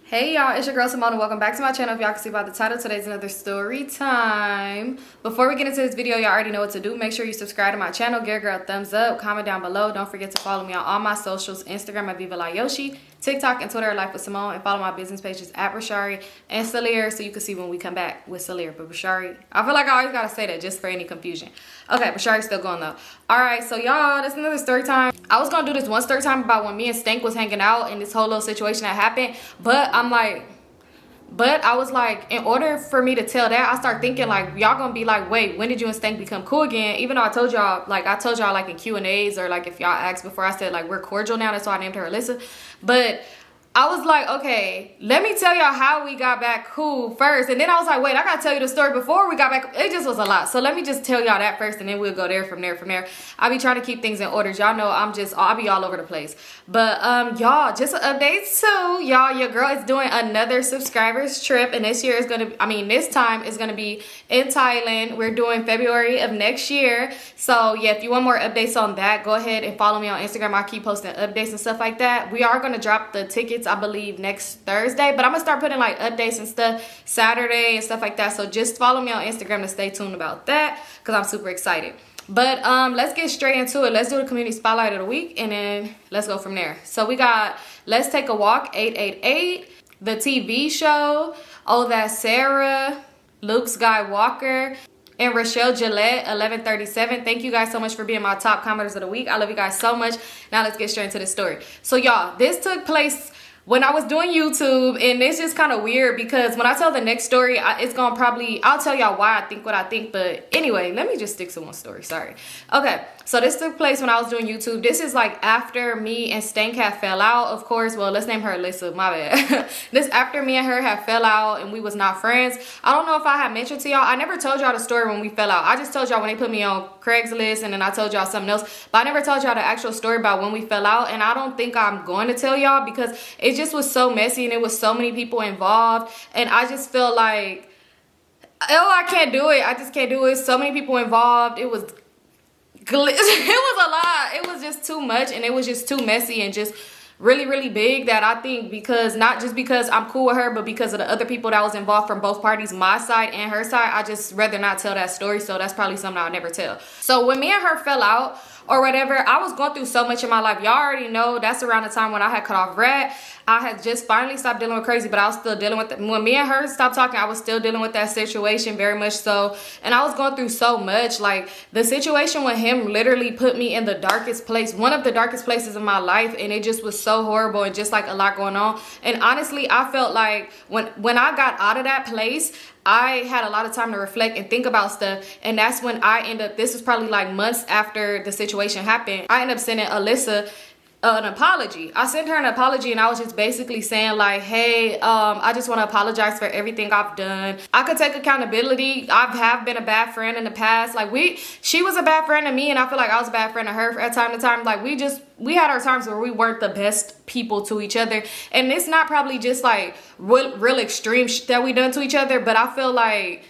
Hey y'all, it's your girl Simone and welcome back to my channel. If y'all can see by the title, today's another story time. Before we get into this video, y'all already know what to do. Make sure you subscribe to my channel, give a girl a thumbs up, comment down below. Don't forget to follow me on all my socials, Instagram at Vivalayoshii, TikTok and Twitter at Lifewithsymone, and follow my business pages at Brishari and Syleire so you can see when we come back with Syleire. But Brishari, I feel like I always gotta say that just for any confusion. Okay, Brishari's still going though. Alright, so y'all, this is another story time. I was gonna do this one story time about when me and Stank was hanging out and this whole little situation that happened, but I was like, in order for me to tell that, I start thinking like, y'all gonna be like, wait, when did you and Stank become cool again? Even though I told y'all like in Q&As or like if y'all asked before, I said like we're cordial now. That's why I named her Alyssa. But I was like, okay, let me tell y'all how we got back cool first. And then I was like, wait, I gotta tell you the story before we got back. It just was a lot. So let me just tell y'all that first and then we'll go there from there. I be trying to keep things in order. Y'all know I'll be all over the place. But y'all, just an update too. Y'all, your girl is doing another subscribers trip. And this time is gonna be in Thailand. We're doing February of next year. So yeah, if you want more updates on that, go ahead and follow me on Instagram. I keep posting updates and stuff like that. We are gonna drop the tickets, I believe, next Thursday, but I'm gonna start putting like updates and stuff Saturday and stuff like that. So just follow me on Instagram to stay tuned about that because I'm super excited. But let's get straight into it. Let's do the community spotlight of the week and then let's go from there. So we got Let's Take a Walk 888, the TV show, Oh That's Sarah, Luke Skywalker, and Rochelle Gillette 1137. Thank you guys so much for being my top commenters of the week. I love you guys so much. Now let's get straight into the story. So y'all, this took place when I was doing YouTube, and it's just kind of weird because when I tell the next story, I'll tell y'all why I think what I think. But anyway, let me just stick to one story. Sorry. Okay, so this took place when I was doing YouTube. This is like after me and Stank had fell out, of course. Well, let's name her Alyssa, my bad. This after me and her had fell out and we was not friends. I don't know if I had mentioned to y'all. I never told y'all the story when we fell out. I just told y'all when they put me on Craigslist, and then I told y'all something else. But I never told y'all the actual story about when we fell out, and I don't think I'm going to tell y'all because it just was so messy and it was so many people involved, and I just feel like, I can't do it. I just can't do it. So many people involved. It was a lot. It was just too much, and it was just too messy and just really big, that I think because not just because I'm cool with her, but because of the other people that was involved from both parties, my side and her side, I just rather not tell that story. So that's probably something I'll never tell. So when me and her fell out or whatever, I was going through so much in my life. Y'all already know that's around the time when I had cut off Red. I had just finally stopped dealing with Crazy, but I was still dealing with it. When me and her stopped talking, I was still dealing with that situation very much so. And I was going through so much. Like, the situation with him literally put me in the darkest place, one of the darkest places in my life. And it just was so horrible and just like a lot going on. And honestly, I felt like when I got out of that place, I had a lot of time to reflect and think about stuff. And that's when I ended up, this was probably like months after the situation happened, I ended up sending Alyssa an apology. I sent her an apology, and I was just basically saying like, hey, I just want to apologize for everything I've done. I could take accountability. I have been a bad friend in the past. Like, she was a bad friend to me, and I feel like I was a bad friend to her at time to time. Like, we had our times where we weren't the best people to each other, and it's not probably just like real extreme that we done to each other, but I feel like,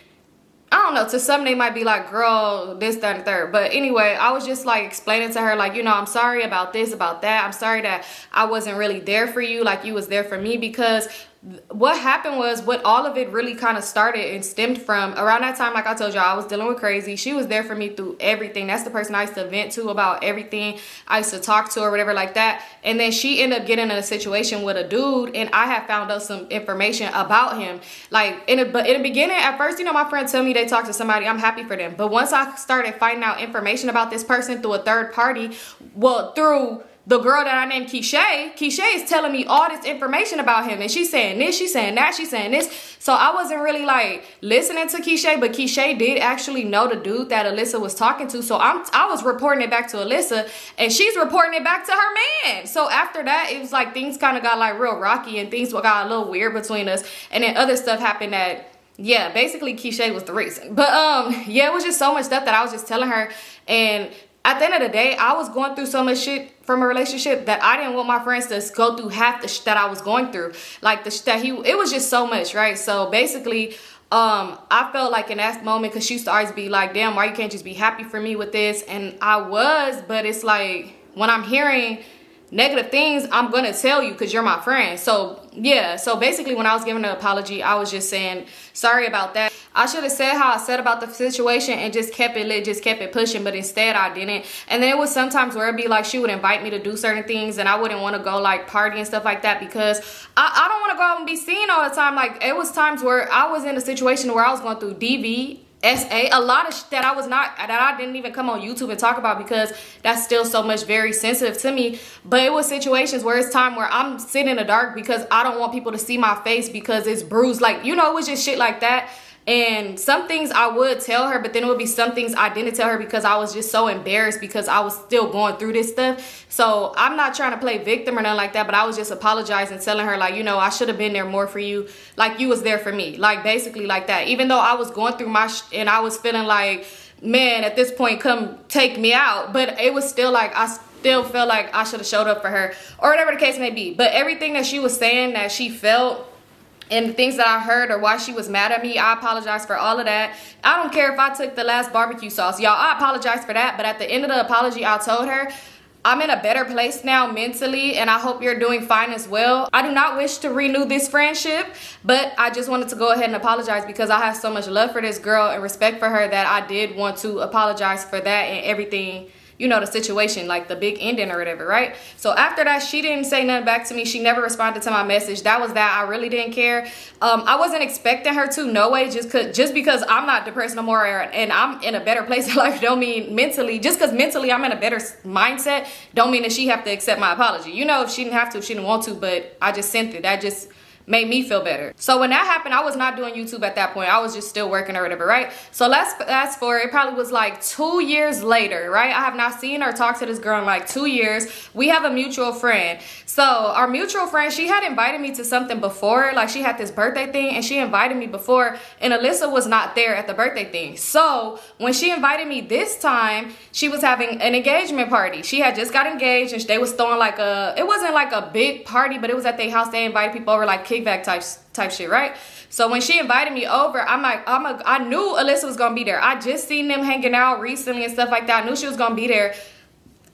I don't know, to some they might be like, girl, this, that, and third. But anyway, I was just like explaining to her, like, you know, I'm sorry about this, about that. I'm sorry that I wasn't really there for you like you was there for me, because what happened was, what all of it really kind of started and stemmed from around that time. Like I told y'all, I was dealing with Crazy. She was there for me through everything. That's the person I used to vent to about everything. I used to talk to or whatever like that. And then she ended up getting in a situation with a dude, and I had found out some information about him. Like, in the beginning, at first, you know, my friends tell me they talked to somebody, I'm happy for them. But once I started finding out information about this person through a third party, well, through the girl that I named Keisha is telling me all this information about him, and she's saying this, she's saying that, she's saying this. So I wasn't really like listening to Keisha, but Keisha did actually know the dude that Alyssa was talking to. So I was reporting it back to Alyssa, and she's reporting it back to her man. So after that, it was like things kind of got like real rocky, and things got a little weird between us. And then other stuff happened that, yeah, basically Keisha was the reason. But yeah, it was just so much stuff that I was just telling her. And at the end of the day, I was going through so much shit from a relationship that I didn't want my friends to go through half the shit that I was going through. Like it was just so much, right? So basically, I felt like in that moment, because she used to always be like, damn, why you can't just be happy for me with this? And I was, but it's like when I'm hearing negative things, I'm gonna tell you because you're my friend. So yeah, so basically when I was giving an apology, I was just saying sorry about that. I should have said how I said about the situation and just kept it lit, just kept it pushing, but instead I didn't. And then it was sometimes where it'd be like she would invite me to do certain things and I wouldn't want to go like party and stuff like that because I don't want to go out and be seen all the time. Like it was times where I was in a situation where I was going through DVSA, a lot of shit that I didn't even come on YouTube and talk about because that's still so much very sensitive to me. But it was situations where it's time where I'm sitting in the dark because I don't want people to see my face because it's bruised. Like, you know, it was just shit like that. And some things I would tell her, but then it would be some things I didn't tell her because I was just so embarrassed because I was still going through this stuff. So I'm not trying to play victim or nothing like that, but I was just apologizing, telling her like, you know, I should have been there more for you. Like you was there for me, like basically like that. Even though I was going through my and I was feeling like, man, at this point, come take me out. But it was still like, I still felt like I should have showed up for her or whatever the case may be. But everything that she was saying that she felt and the things that I heard or why she was mad at me, I apologize for all of that. I don't care if I took the last barbecue sauce. Y'all, I apologize for that. But at the end of the apology, I told her, I'm in a better place now mentally, and I hope you're doing fine as well. I do not wish to renew this friendship, but I just wanted to go ahead and apologize because I have so much love for this girl and respect for her that I did want to apologize for that and everything, you know, the situation, like the big ending or whatever, right? So after that, she didn't say nothing back to me. She never responded to my message. That was that. I really didn't care. I wasn't expecting her to, no way, just because I'm not depressed no more and I'm in a better place in life don't mean mentally, just because mentally I'm in a better mindset, don't mean that she have to accept my apology. You know, if she didn't have to, if she didn't want to, but I just sent it. That just made me feel better. So when that happened, I was not doing YouTube at that point. I was just still working or whatever, right? So let's fast forward. It probably was like 2 years later, right? I have not seen or talked to this girl in like 2 years. We have a mutual friend. So our mutual friend, she had invited me to something before. Like she had this birthday thing and she invited me before and Alyssa was not there at the birthday thing. So when she invited me this time, she was having an engagement party. She had just got engaged and they was throwing like it wasn't like a big party, but it was at their house. They invited people over like kickback type shit, right? So when she invited me over, I'm like, I knew Alyssa was gonna be there. I just seen them hanging out recently and stuff like that. I knew she was gonna be there.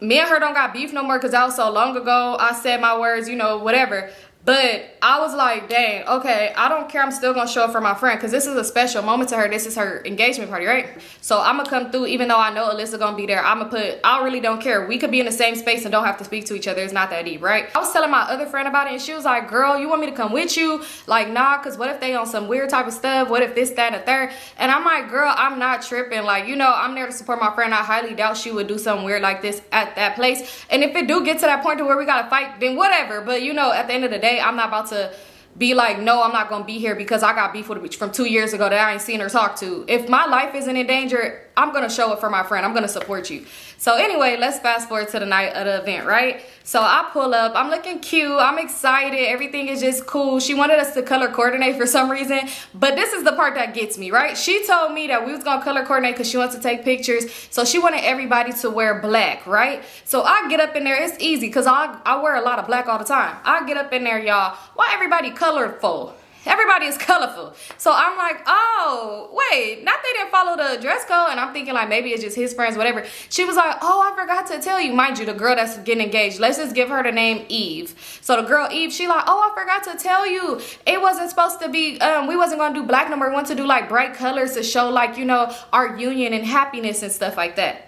Me and her don't got beef no more because that was so long ago. I said my words, you know, whatever. But I was like, dang, okay, I don't care. I'm still going to show up for my friend because this is a special moment to her. This is her engagement party, right? So I'm going to come through even though I know Alyssa going to be there. I really don't care. We could be in the same space and don't have to speak to each other. It's not that deep, right? I was telling my other friend about it and she was like, girl, you want me to come with you? Like, nah, because what if they on some weird type of stuff? What if this, that, and the third? And I'm like, girl, I'm not tripping. Like, you know, I'm there to support my friend. I highly doubt she would do something weird like this at that place. And if it do get to that point to where we got to fight, then whatever. But, you know, at the end of the day, I'm not about to be like, no, I'm not gonna be here because I got beef with a bitch from 2 years ago that I ain't seen her talk to. If my life isn't in danger, I'm gonna show up for my friend. I'm gonna support you. So anyway, let's fast forward to the night of the event, right? So I pull up, I'm looking cute, I'm excited, everything is just cool. She wanted us to color coordinate for some reason, but this is the part that gets me, right? She told me that we was gonna color coordinate because she wants to take pictures. So she wanted everybody to wear black, right? So I get up in there, it's easy because I wear a lot of black all the time. I get up in there, y'all, why everybody colorful? Everybody is colorful. So I'm like, oh, wait, not they didn't follow the dress code. And I'm thinking like, maybe it's just his friends, whatever. She was like, oh, I forgot to tell you. Mind you, the girl that's getting engaged, let's just give her the name Eve. So the girl Eve, she like, oh, I forgot to tell you. It wasn't supposed to be, we wasn't going to do black no more. We want to do like bright colors to show like, you know, our union and happiness and stuff like that.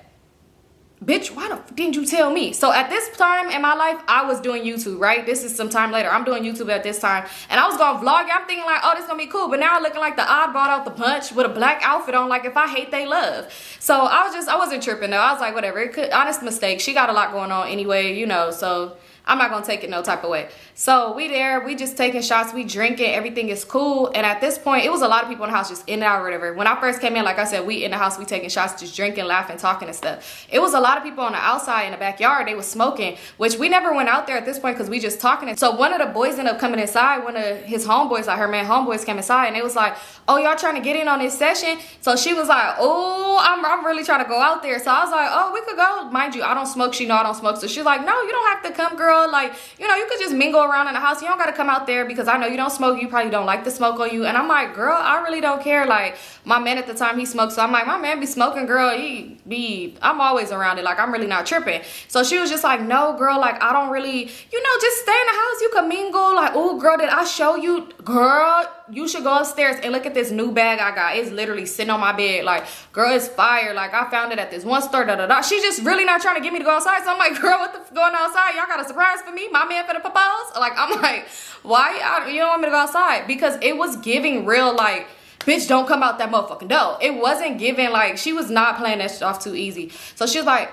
Bitch, why the didn't you tell me? So at this time in my life, I was doing YouTube, right? This is some time later. I'm doing YouTube at this time. And I was going to vlog. I'm thinking like, oh, this going to be cool. But now I'm looking like the oddball out the bunch with a black outfit on. Like if I hate, they love. So I wasn't tripping though. I was like, whatever. It could, honest mistake. She got a lot going on anyway, you know, so I'm not going to take it no type of way. So we there, we just taking shots, we drinking, everything is cool. And at this point, it was a lot of people in the house just in and out or whatever. When I first came in, like I said, we in the house, we taking shots, just drinking, laughing, talking and stuff. It was a lot of people on the outside in the backyard, they was smoking, which we never went out there at this point because we just talking. So one of the boys ended up coming inside, one of his homeboys, like her man homeboys came inside and it was like, oh, y'all trying to get in on this session? So she was like, oh, I'm really trying to go out there. So I was like, oh, we could go. Mind you, I don't smoke. She know I don't smoke. So she's like, no, you don't have to come, girl. girl. Like, you know, you could just mingle around in the house. You don't got to come out there because I know you don't smoke. You probably don't like the smoke on you. And I'm like, girl, I really don't care. Like, my man at the time, he smoked. So I'm like, my man be smoking, girl. I'm always around it. Like, I'm really not tripping. So she was just like, no, girl, like, I don't really, you know, just stay in the house. You can mingle. Like, oh, girl, did I show you? Girl, you should go upstairs and look at this new bag I got. It's literally sitting on my bed. Like, girl, it's fire. Like, I found it at this one store. She's just really not trying to get me to go outside. So I'm like, girl, what the f going outside? Y'all got a surprise for me? My man finna propose? Like, I'm like, why? You don't want me to go outside? Because it was giving real, like, bitch, don't come out that motherfucking door. It wasn't giving, like, she was not playing that shit off too easy. So she was like,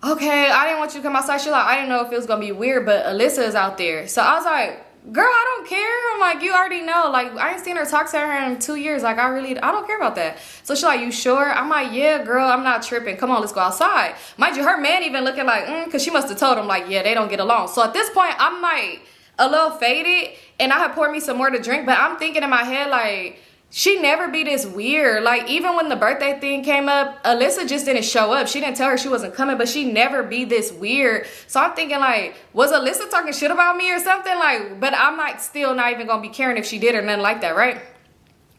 okay, I didn't want you to come outside. She was like, I didn't know if it was gonna be weird, but Alyssa is out there. So I was like, girl, I don't care. I'm like, you already know. Like, I ain't seen her talk to her in 2 years. Like, I don't care about that. So she's like, you sure? I'm like, yeah, girl, I'm not tripping. Come on, let's go outside. Mind you, her man even looking like, because she must have told him, like, yeah, they don't get along. So at this point, I'm like a little faded, and I had poured me some more to drink, but I'm thinking in my head, like, she never be this weird. Like, even when the birthday thing came up, Alyssa just didn't show up. She didn't tell her she wasn't coming, but she never be this weird. So I'm thinking, like, was Alyssa talking shit about me or something? Like, but I'm like still not even gonna be caring if she did or nothing like that, right?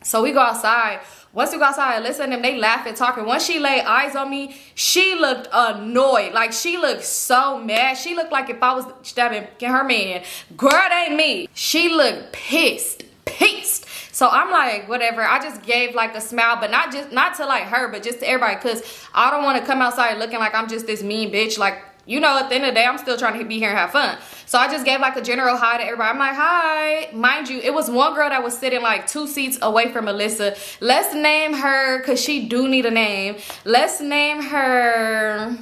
So we go outside. Once we go outside, Alyssa and them, they laugh and talking. Once she laid eyes on me, she looked annoyed. Like, she looked so mad. She looked like if I was stabbing her man. Girl, it ain't me. She looked pissed. So I'm like, whatever. I just gave like a smile, but not to like her, but just to everybody, because I don't want to come outside looking like I'm just this mean bitch. Like, you know, at the end of the day, I'm still trying to be here and have fun. So I just gave like a general hi to everybody. I'm like, hi. Mind you, it was one girl that was sitting like 2 seats away from Alyssa. Let's name her, because she do need a name. Let's just name her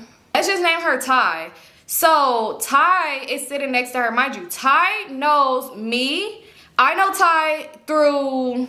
Ty. So Ty is sitting next to her. Mind you, Ty knows me. I know Ty through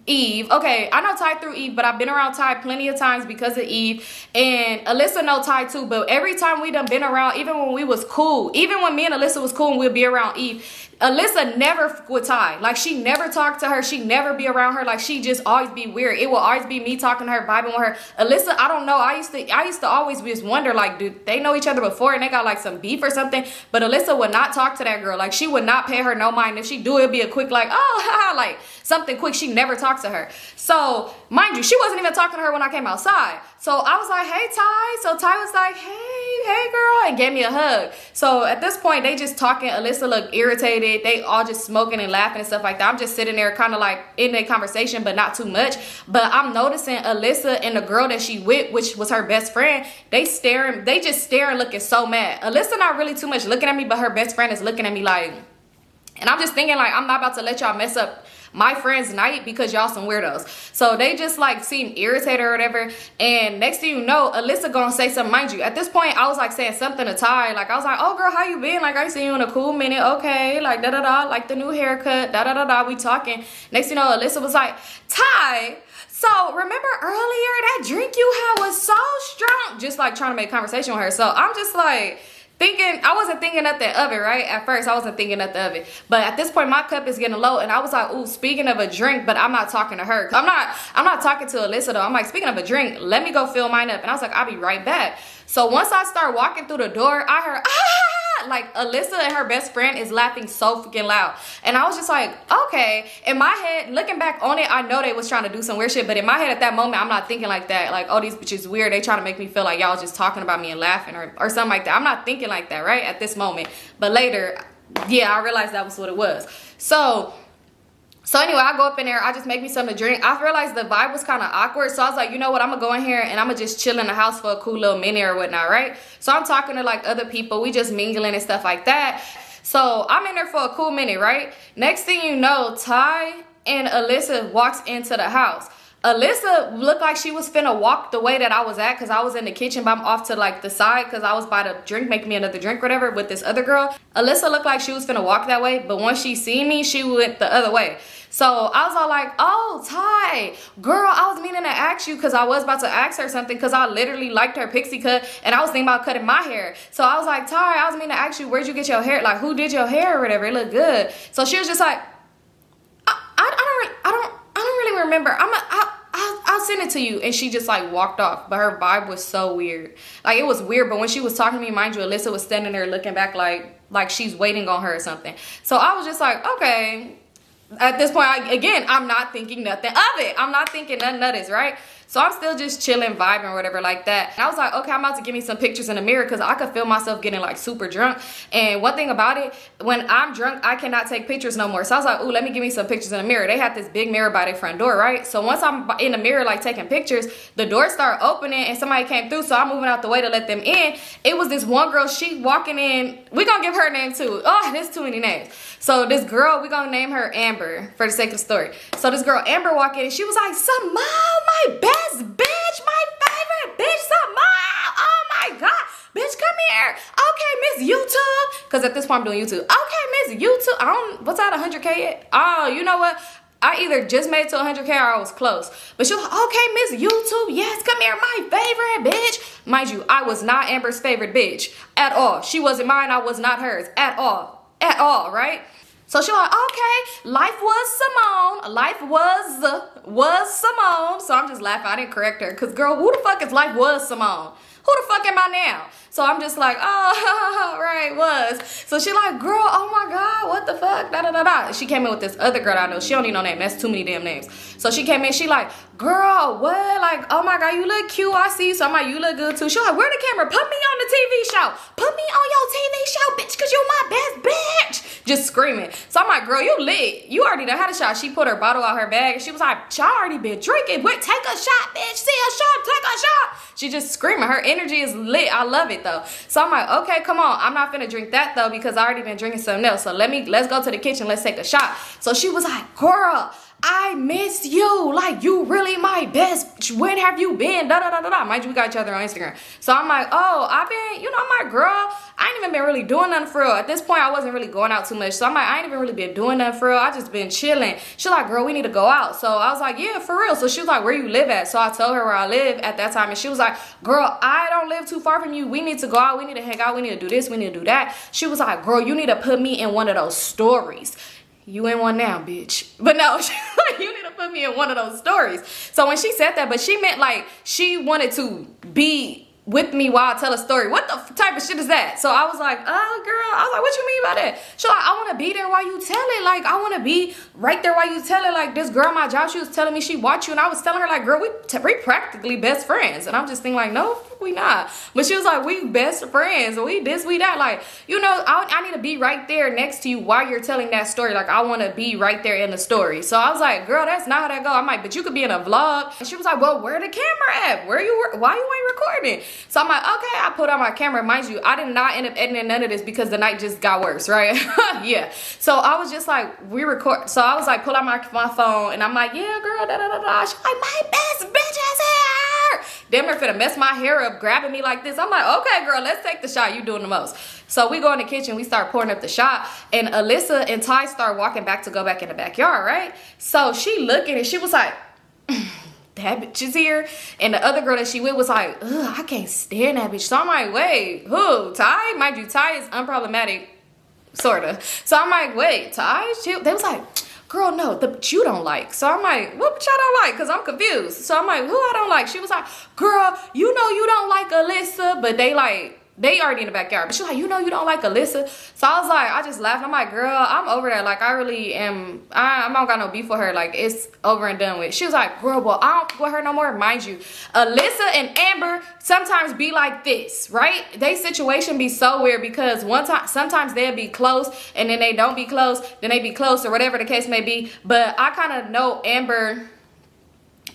Eve. Okay, I know Ty through Eve, but I've been around Ty plenty of times because of Eve. And Alyssa know Ty too, but every time we done been around, even when we was cool, even when me and Alyssa was cool and we'd be around Eve, Alyssa never with Ty. Like, she never talked to her. She never be around her. Like, she just always be weird. It will always be me talking to her, vibing with her. Alyssa, I don't know. I used to always just wonder, like, do they know each other before and they got like some beef or something? But Alyssa would not talk to that girl. Like, she would not pay her no mind. If she do, it'd be a quick like, oh, haha, like something quick. She never talks to her. So mind you, she wasn't even talking to her when I came outside. So I was like, hey, Ty. So Ty was like, hey, girl, and gave me a hug. So at this point, they just talking. Alyssa looked irritated. They all just smoking and laughing and stuff like that. I'm just sitting there kind of like in a conversation, but not too much. But I'm noticing Alyssa and the girl that she with, which was her best friend, they just staring, looking so mad. Alyssa not really too much looking at me, but her best friend is looking at me like, and I'm just thinking, like, I'm not about to let y'all mess up my friend's night because y'all some weirdos. So they just like seem irritated or whatever. And next thing you know, Alyssa gonna say something. Mind you, at this point, I was like saying something to Ty. Like, I was like, oh girl, how you been? Like, I seen you in a cool minute. Okay, like da-da-da, like the new haircut, da-da-da-da, we talking. Next thing you know, Alyssa was like, Ty, so remember earlier that drink you had was so strong? Just like trying to make conversation with her. So I'm just like, I wasn't thinking nothing of it, right? At first, I wasn't thinking nothing of it. But at this point, my cup is getting low, and I was like, ooh, speaking of a drink, but I'm not talking to her. I'm not talking to Alyssa, though. I'm like, speaking of a drink, let me go fill mine up. And I was like, I'll be right back. So once I start walking through the door, I heard, ah! Like, Alyssa and her best friend is laughing so freaking loud. And I was just like, okay. In my head, looking back on it, I know they was trying to do some weird shit. But in my head at that moment, I'm not thinking like that. Like, oh, these bitches weird. They trying to make me feel like y'all just talking about me and laughing or something like that. I'm not thinking like that, right? At this moment. But later, yeah, I realized that was what it was. So anyway, I go up in there. I just make me something to drink. I realized the vibe was kind of awkward. So I was like, you know what? I'm going to go in here and I'm going to just chill in the house for a cool little minute or whatnot, right? So I'm talking to like other people. We just mingling and stuff like that. So I'm in there for a cool minute, right? Next thing you know, Ty and Alyssa walks into the house. Alyssa looked like she was finna walk the way that I was at because I was in the kitchen, but I'm off to like the side because I was by the drink, making me another drink or whatever with this other girl. Alyssa looked like she was finna walk that way, but once she seen me, she went the other way. So I was all like, oh, Ty, girl, I was meaning to ask you because I was about to ask her something because I literally liked her pixie cut and I was thinking about cutting my hair. So I was like, Ty, I was meaning to ask you, where'd you get your hair? Like, who did your hair or whatever? It looked good. So she was just like, I don't really remember. I'll send it to you. And she just like walked off. But her vibe was so weird. Like, it was weird. But when she was talking to me, mind you, Alyssa was standing there looking back like like she's waiting on her or something. So I was just like, okay. At this point, I'm not thinking nothing of it. I'm not thinking nothing of this, right? So I'm still just chilling, vibing, or whatever like that. And I was like, okay, I'm about to give me some pictures in the mirror because I could feel myself getting like super drunk. And one thing about it, when I'm drunk, I cannot take pictures no more. So I was like, ooh, let me give me some pictures in the mirror. They had this big mirror by their front door, right? So once I'm in the mirror, like taking pictures, the door started opening and somebody came through. So I'm moving out the way to let them in. It was this one girl, she walking in. We gonna give her name too. Oh, there's too many names. So this girl, we gonna name her Amber for the sake of the story. So this girl, Amber, walked in and she was like, Simone, my best bitch, my favorite bitch, Simone. Oh my God. Bitch, come here. Okay, Miss YouTube. Because at this point I'm doing YouTube. Okay, Miss YouTube. What's out 100K yet? Oh, you know what? I either just made it to 100K or I was close. But she was like, okay, Miss YouTube. Yes, come here, my favorite bitch. Mind you, I was not Amber's favorite bitch at all. She wasn't mine. I was not hers at all. At all, right? So she was like, okay, life was Simone. Life was Simone. So I'm just laughing. I didn't correct her. Because, girl, who the fuck is life was Simone? Who the fuck am I now? So I'm just like, oh, right, was. So she like, girl, oh my God, what the fuck? Da da da da. She came in with this other girl I know. She don't need no name. That's too many damn names. So she came in, she like, girl, what? Like, oh my God, you look cute. I see you. So I'm like, you look good too. She like, where the camera? Put me on the TV show. Put me on your TV show, bitch, because you my best bitch. Just screaming. So I'm like, girl, you lit. You already done had a shot. She put her bottle out her bag and she was like, I already been drinking. Wait, take a shot, bitch. See a shot, take a shot. She just screaming. Her energy is lit. I love it though. So I'm like, okay, come on. I'm not finna drink that though because I already been drinking something else. So let's go to the kitchen. Let's take a shot. So she was like, girl, I miss you. Like, you really my best. When have you been? Da da da da da. Mind you, we got each other on Instagram. So I'm like, oh, I've been, my girl. I ain't even been really doing nothing for real. At this point, I wasn't really going out too much. So I'm like, I ain't even really been doing nothing for real. I just been chilling. She's like, girl, we need to go out. So I was like, yeah, for real. So she was like, where you live at? So I told her where I live at that time. And she was like, girl, I don't live too far from you. We need to go out. We need to hang out. We need to do this. We need to do that. She was like, girl, you need to put me in one of those stories. You in one now, bitch. But no, she was like, you need to put me in one of those stories. So when she said that, but she meant like she wanted to be with me while I tell a story. What the type of shit is that? So I was like, oh, girl. I was like, what you mean by that? She like, I want to be there while you tell it. Like, I want to be right there while you tell it. Like, this girl, my job, she was telling me she watched you. And I was telling her, like, girl, we practically best friends. And I'm just thinking, like, no, we not. But she was like, we best friends. We this, we that. Like, I need to be right there next to you while you're telling that story. Like, I want to be right there in the story. So I was like, girl, that's not how that go. I'm like, but you could be in a vlog. And she was like, well, where the camera at? Why you ain't recording? So I'm like, okay, I put on my camera. Mind you, I did not end up editing none of this because the night just got worse, right? Yeah. So I was just like, we record. So I was like, pull out my phone and I'm like, yeah, girl, da da da da. She's like, my best bitch is here. Damn near finna mess my hair up, grabbing me like this. I'm like, okay, girl, let's take the shot. You doing the most. So we go in the kitchen, we start pouring up the shot, and Alyssa and Ty start walking back to go back in the backyard, right? So she looking and she was like, that bitch is here. And the other girl that she with was like, ugh, I can't stand that bitch. So I'm like, wait, who? Ty? Mind you, Ty is unproblematic, sorta. So I'm like, wait, Ty? They was like, girl, no, the bitch you don't like. So I'm like, what bitch I don't like? Because I'm confused. So I'm like, who I don't like? She was like, girl, you know you don't like Alyssa, but they already in the backyard. But she's like, you know you don't like Alyssa. So I was like, I just laughed. I'm like, girl, I'm over that. Like, I really am. I don't got no beef with her. Like, it's over and done with. She was like, girl, well, I don't fuck with her no more. Mind you, Alyssa and Amber sometimes be like this, right? They situation be so weird because sometimes they'll be close and then they don't be close. Then they be close or whatever the case may be. But I kind of know Amber.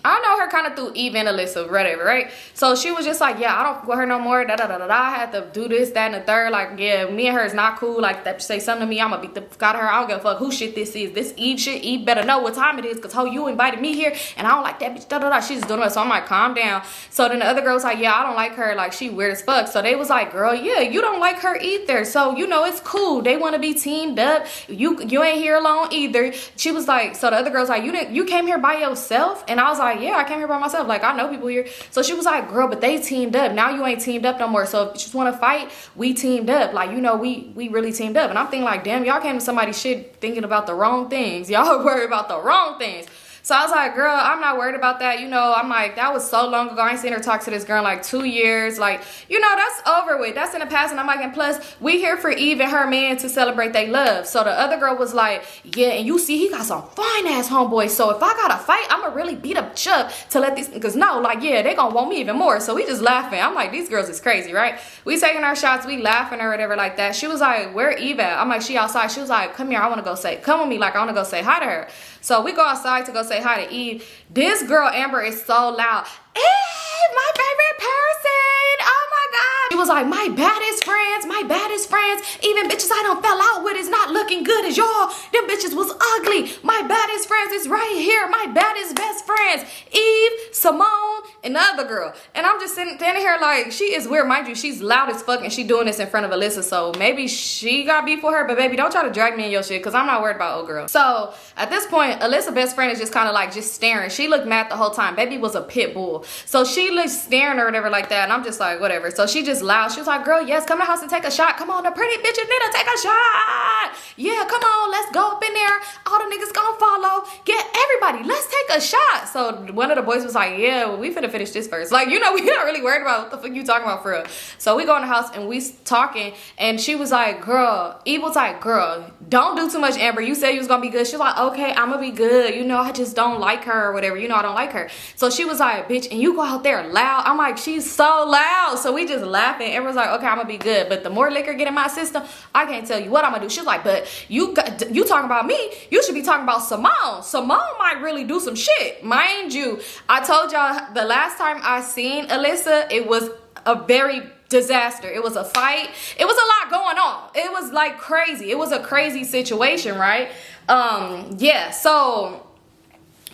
I know her kind of through Eve and Alyssa, whatever, right? So she was just like, yeah, I don't with her no more, da-da-da-da-da. I had to do this, that, and the third. Like, yeah, me and her is not cool. Like, that say something to me, I'm gonna beat the fuck out of her. I don't give a fuck who shit this is. This Eve shit, Eve better know what time it is, because, you invited me here, and I don't like that bitch, da-da-da. She's just doing it. So I'm like, calm down. So then the other girl was like, yeah, I don't like her. Like, she weird as fuck. So they was like, girl, yeah, you don't like her either. So, it's cool. They want to be teamed up. You ain't here alone either. She was like, so the other girl's like, you came here by yourself? And I was like, yeah, I came here by myself. Like, I know people here. So she was like, girl, but they teamed up. Now you ain't teamed up no more. So if you just want to fight, we teamed up. Like, we really teamed up. And I'm thinking like, damn, y'all came to somebody's shit thinking about the wrong things. Y'all worry about the wrong things. So I was like, girl, I'm not worried about that. You know, I'm like, that was so long ago. I ain't seen her talk to this girl in like 2 years. Like, you know, that's over with. That's in the past. And I'm like, and plus, we here for Eve and her man to celebrate their love. So the other girl was like, yeah, and you see, he got some fine ass homeboys. So if I got to fight, I'm going to really beat up Chuck to let these niggas know. Like, yeah, they going to want me even more. So we just laughing. I'm like, these girls is crazy, right? We taking our shots. We laughing or whatever like that. She was like, where Eve at? I'm like, she outside. She was like, come here. I want to go come with me. Like, I want to go say hi to her. So we go outside to go say hi to Eve. This girl, Amber, is so loud. Eve, my favorite person. Oh my God. She was like, my baddest friends, my baddest friends. Even bitches I done fell out with is not looking good as y'all. Them bitches was ugly. My baddest friends is right here. My baddest best friends. Eve, Simone, and the other girl. And I'm just standing here like, she is weird. Mind you, she's loud as fuck and she doing this in front of Alyssa. So maybe she got beef with her. But baby, don't try to drag me in your shit because I'm not worried about old girl. So at this point, Alyssa's best friend is just kind of like just staring. She looked mad the whole time. Baby was a pit bull. So she looked staring or whatever like that. And I'm just like, whatever. So she just loud. She was like, girl, yes, come to the house and take a shot. Come on, the pretty bitches need to take a shot. Yeah, come on, let's go up in there. All the niggas gonna follow. Get everybody, let's take a shot. So one of the boys was like, yeah, well, we finna finish this first. Like, you know, we not really worried about what the fuck you talking about for real. So we go in the house and we talking and she was like, girl, Eve was like, girl, don't do too much, Amber. You said you was gonna be good. She was like, okay, I'm gonna be good. You know, I just don't like her or whatever. You know, I don't like her. So she was like, bitch, and you go out there loud. I'm like, she's so loud. So we just laughing. Amber was like, okay, I'm gonna be good. But the more liquor get in my system, I can't tell you what I'm gonna do. She was like, but you talking about me, you should be talking about Simone. Simone might really do some shit. Mind you, I told y'all the last time I seen Alyssa, it was a very disaster. It was a fight. It was a lot going on. It was like crazy. It was a crazy situation, right? Yeah, so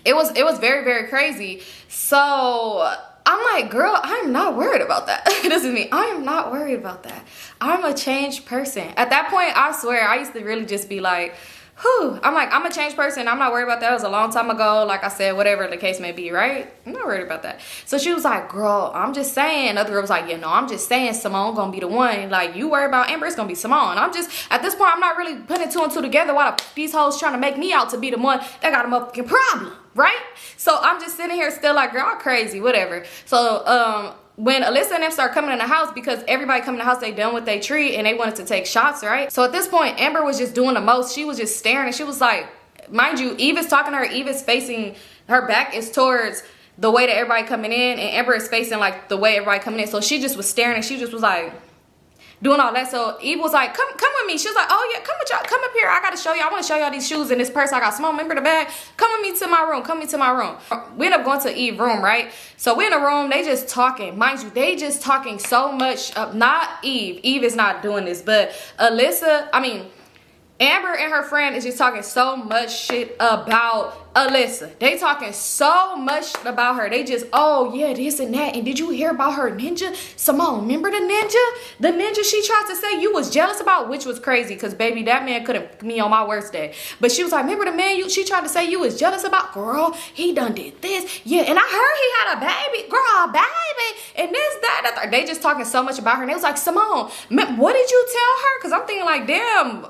it was very, very crazy. So I'm like, girl, I'm not worried about that. This is me. I am not worried about that. I'm a changed person. At that point, I swear, I used to really just be like, whew. I'm like, I'm a changed person. I'm not worried about that. It was a long time ago. Like I said, whatever the case may be, right? I'm not worried about that. So she was like, girl, I'm just saying. Other girl was like, yeah, no, I'm just saying Simone gonna be the one. Like, you worry about Amber, it's gonna be Simone. I'm just, at this point, I'm not really putting two and two together while these hoes trying to make me out to be the one that got a motherfucking problem, right? So I'm just sitting here still like, girl, I'm crazy, whatever. So, when Alyssa and them start coming in the house, because everybody coming in the house, they done with their treat and they wanted to take shots, right? So at this point, Amber was just doing the most. She was just staring and she was like, mind you, Eve is talking to her. Eve is facing, her back is towards the way that everybody coming in, and Amber is facing like the way everybody coming in. So she just was staring and she just was like doing all that. So Eve was like, come with me. She was like, oh yeah, come with y'all, come up here. I gotta show you. I want to show y'all these shoes and this purse I got. Small, remember the bag? Come with me to my room. Come with me to my room. We end up going to Eve's room, right? So we in the room, they just talking. Mind you, they just talking so much. Not Eve. Eve is not doing this, but Amber and her friend is just talking so much shit about Alyssa. They talking so much about her. They just, oh yeah, this and that. And did you hear about her ninja? Simone, remember the ninja? The ninja she tried to say you was jealous about, which was crazy because baby, that man could have me on my worst day. But she was like, remember the man she tried to say you was jealous about? Girl, he done did this. Yeah, and I heard he had a baby. Girl, a baby. And this, that. They just talking so much about her. And they was like, Simone, what did you tell her? Because I'm thinking like, damn,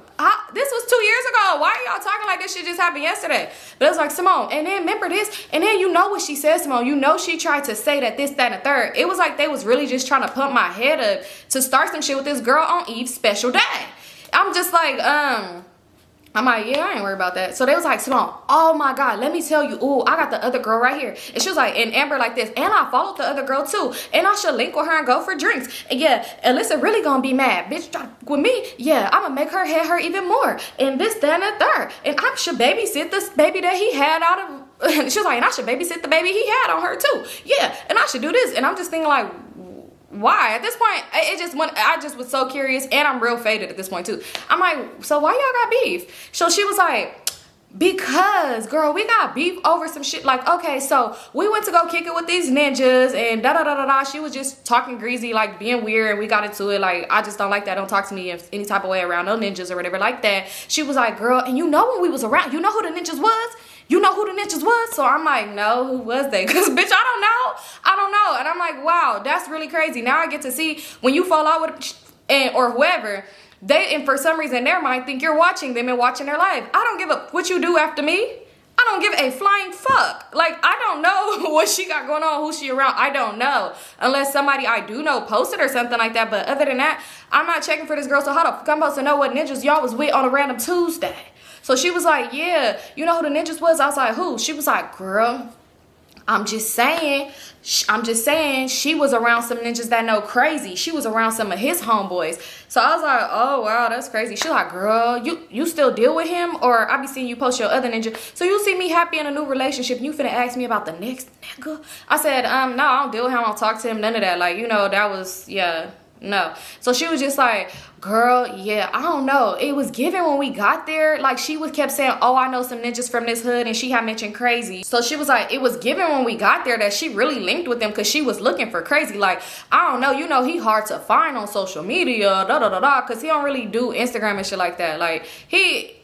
this was 2 years ago. Why are y'all talking like this shit just happened yesterday? But it was like, Simone, and then remember this, and then you know what she said, Simone. You know she tried to say that this, that, and the third. It was like they was really just trying to pump my head up to start some shit with this girl on Eve's special day. I'm just like, I'm like, yeah, I ain't worried about that. So they was like, Simone, oh my God, let me tell you, ooh, I got the other girl right here. And she was like, and Amber like this, and I followed the other girl too. And I should link with her and go for drinks. And yeah, Alyssa really gonna be mad. Bitch, with me, yeah, I'm gonna make her hate her even more. And this, that, and the third. And I should babysit this baby that he had out of, she was like, and I should babysit the baby he had on her too. Yeah, and I should do this. And I'm just thinking like, why? At this point, I just was so curious, and I'm real faded at this point too. I'm like, so why y'all got beef? So she was like, because girl, we got beef over some shit. Like, okay, so we went to go kick it with these ninjas and da. She was just talking greasy, like being weird, and we got into it. Like, I just don't like that. Don't talk to me in any type of way around no ninjas or whatever like that. She was like, girl, and you know when we was around, you know who the ninjas was? You know who the ninjas was? So I'm like, no, who was they? Because, bitch, I don't know. And I'm like, wow, that's really crazy. Now I get to see when you fall out with or whoever, and for some reason in their mind think you're watching them and watching their life. I don't give a what you do after me. I I don't give a flying fuck. Like, I don't know what she got going on, who she around. I don't know. Unless somebody I do know posted or something like that. But other than that, I'm not checking for this girl. So how the fuck I'm supposed to know what ninjas y'all was with on a random Tuesday? So she was like, yeah, you know who the ninjas was? I was like, who? She was like, girl, I'm just saying she was around some ninjas that know crazy. She was around some of his homeboys. So I was like, oh, wow, that's crazy. She like, girl, you still deal with him? Or I be seeing you post your other ninja. So you see me happy in a new relationship. You finna ask me about the next nigga? I said, no, I don't deal with him. I don't talk to him. None of that. Like, you know, that was, yeah. No. So she was just like, girl, yeah, I don't know. It was given when we got there. Like, she kept saying, oh, I know some ninjas from this hood. And she had mentioned crazy. So she was like, it was given when we got there that she really linked with them because she was looking for crazy. Like, I don't know. You know, he hard to find on social media. Because he don't really do Instagram and shit like that. Like, I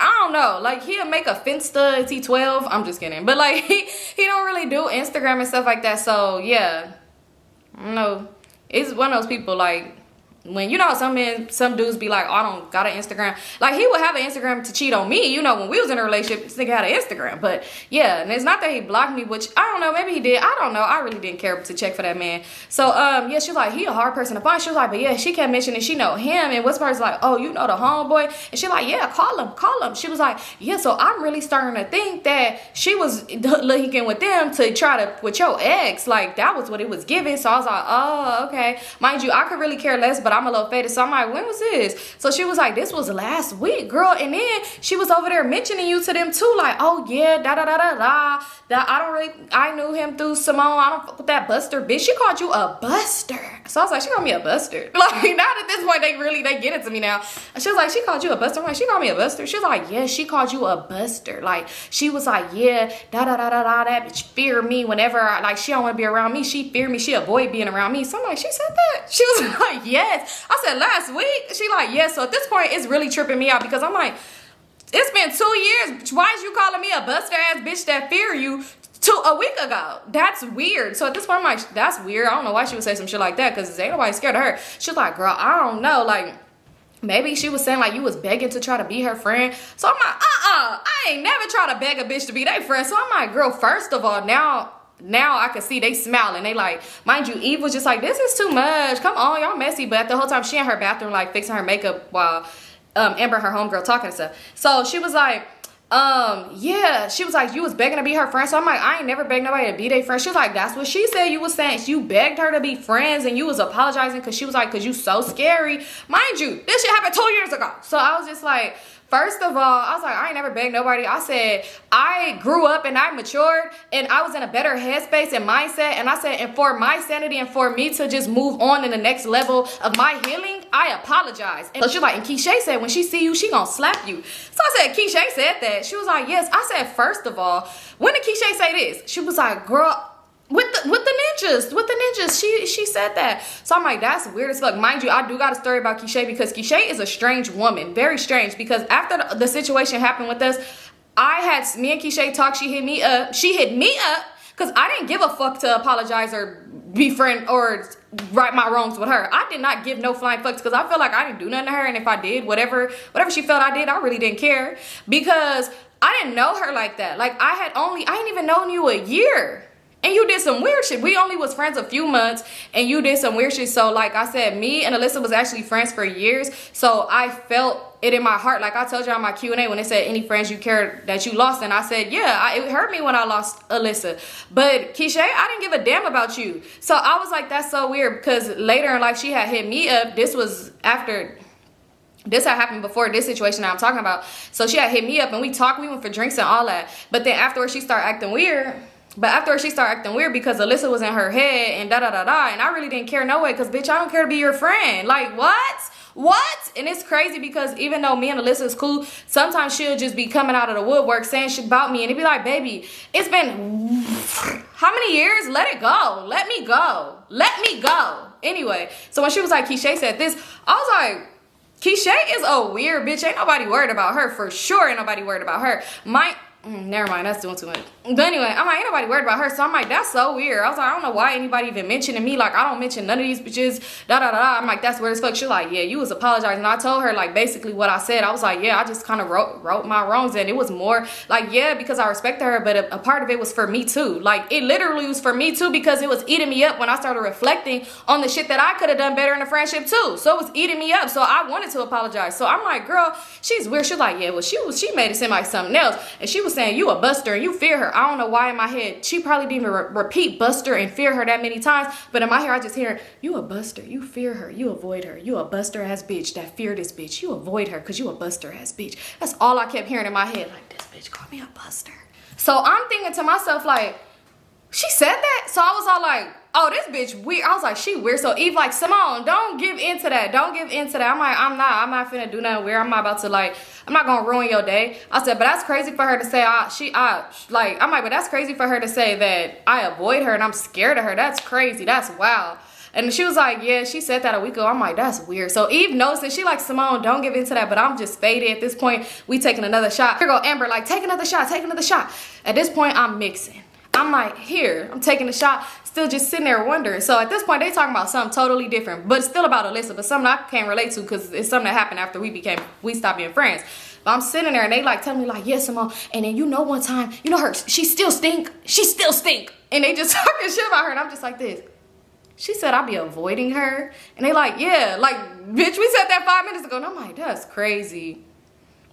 don't know, like, he'll make a Finsta T12. I'm just kidding. But, like, he don't really do Instagram and stuff like that. So, yeah. No. It's one of those people, like, when, you know, some dudes be like, oh, I don't got an Instagram. Like, he would have an Instagram to cheat on me. You know, when we was in a relationship, this nigga had an Instagram. But, yeah, and it's not that he blocked me, which, I don't know, maybe he did. I don't know. I really didn't care to check for that man. So, yeah, she was like, he a hard person to find. She was like, but, yeah, she kept mentioning she know him. And what's part like, oh, you know the homeboy? And she like, yeah, call him. She was like, yeah, so I'm really starting to think that she was linking with them to try to, with your ex. Like, that was what it was giving. So I was like, oh, okay. Mind you, I could really care less, but I'm a little faded. So I'm like, when was this? So she was like, this was last week, girl. And then she was over there mentioning you to them too. Like, oh yeah, da. I knew him through Simone. I don't fuck with that buster bitch. She called you a buster. So I was like, she called me a buster. Like, now at this point, they get it to me now. She was like, she called you a buster. I'm like, she called me a buster. She was like, yeah, she called you a buster. Like, she was like, yeah, da. That bitch fear me whenever, like, she don't want to be around me. She fear me. She avoid being around me. So I'm like, she said that? She was like, yes. I said, last week? She like, yes. So at this point, it's really tripping me out because I'm like, it's been 2 years. Why is you calling me a buster ass bitch that fear you a week ago? That's weird. So at this point, I'm like, that's weird. I don't know why she would say some shit like that because ain't nobody scared of her. She's like, girl, I don't know. Like, maybe she was saying like you was begging to try to be her friend. So I'm like, I ain't never try to beg a bitch to be their friend. So I'm like, girl, first of all, now I can see they smiling. They like, mind you, Eve was just like, this is too much. Come on, y'all messy. But the whole time she in her bathroom like fixing her makeup while Amber, her homegirl, talking and stuff. So she was like, yeah, she was like, you was begging to be her friend. So I'm like, I ain't never begged nobody to be their friend. She was like, that's what she said you was saying. You begged her to be friends and you was apologizing because she was like, because you so scary. Mind you, this shit happened 2 years ago. So I was just like, first of all, I was like, I ain't never begged nobody. I said, I grew up and I matured and I was in a better headspace and mindset. And I said, and for my sanity and for me to just move on in the next level of my healing, I apologize. And so she was like, and Keisha said, when she see you, she gonna slap you. So I said, Keisha said that. She was like, yes. I said, first of all, when did Keisha say this? She was like, girl, with the ninjas, she said that. So I'm like, that's weird as fuck. Mind you, I do got a story about Keisha because Keisha is a strange woman, very strange. Because after the situation happened with us, me and Keisha talk. She hit me up because I didn't give a fuck to apologize or be friend or right my wrongs with her. I did not give no flying fucks because I felt like I didn't do nothing to her, and if I did, whatever she felt I did, I really didn't care because I didn't know her like that. Like, I ain't even known you a year. And you did some weird shit. We only was friends a few months and you did some weird shit. So like I said, me and Alyssa was actually friends for years. So I felt it in my heart. Like I told you on my Q&A when they said any friends you cared that you lost. And I said, yeah, it hurt me when I lost Alyssa. But Keisha, I didn't give a damn about you. So I was like, that's so weird because later in life she had hit me up. This had happened before this situation that I'm talking about. So she had hit me up and we talked. We went for drinks and all that. But then afterwards she started acting weird. Because Alyssa was in her head and da-da-da-da. And I really didn't care no way because, bitch, I don't care to be your friend. Like, what? And it's crazy because even though me and Alyssa is cool, sometimes she'll just be coming out of the woodwork saying shit about me. And it'd be like, baby, it's been how many years? Let it go. Let me go. Anyway, so when she was like, Keisha said this, I was like, Keisha is a weird bitch. Ain't nobody worried about her. For sure ain't nobody worried about her. never mind, that's doing too much. But anyway, I'm like, ain't nobody worried about her. So I'm like, that's so weird. I was like, I don't know why anybody even mentioning me. Like, I don't mention none of these bitches. Da da da da. I'm like, that's weird as fuck. She's like, yeah, you was apologizing. And I told her like basically what I said. I was like, yeah, I just kind of wrote my wrongs, and it was more like, yeah, because I respected her, but a part of it was for me too. Like, it literally was for me too, because it was eating me up when I started reflecting on the shit that I could have done better in the friendship too. So it was eating me up. So I wanted to apologize. So I'm like, girl, she's weird. She's like, yeah, well, she made it seem like something else, and she was saying you a buster and you fear her. I don't know why in my head she probably didn't even repeat buster and fear her that many times, but in my head I just hear, you a buster, you fear her, you avoid her, you a buster ass bitch that fear this bitch, you avoid her because you a buster ass bitch. That's all I kept hearing in my head, like, this bitch called me a buster. So I'm thinking to myself like, she said that? So I was all like, oh, this bitch weird. I was like, she weird. So Eve like, Simone, don't give into that. Don't give into that. I'm like, I'm not finna do nothing weird. I'm not about to like, I'm not gonna ruin your day. I said, but that's crazy for her to say, I'm like, but that's crazy for her to say that I avoid her and I'm scared of her. That's crazy. That's wild. And she was like, yeah, she said that a week ago. I'm like, that's weird. So Eve knows that. She like, Simone, don't give into that. But I'm just faded. At this point, we taking another shot. Here go Amber, like, take another shot, take another shot. At this point, I'm mixing. I'm like, here, I'm taking a shot, still just sitting there wondering. So at this point, they talking about something totally different, but it's still about Alyssa, but something I can't relate to because it's something that happened after we stopped being friends. But I'm sitting there and they like tell me like, yeah, Simone, and then you know one time, you know her, she still stink. And they just talking shit about her, and I'm just like this. She said I be avoiding her, and they like, yeah, like, bitch, we said that 5 minutes ago, and I'm like, that's crazy.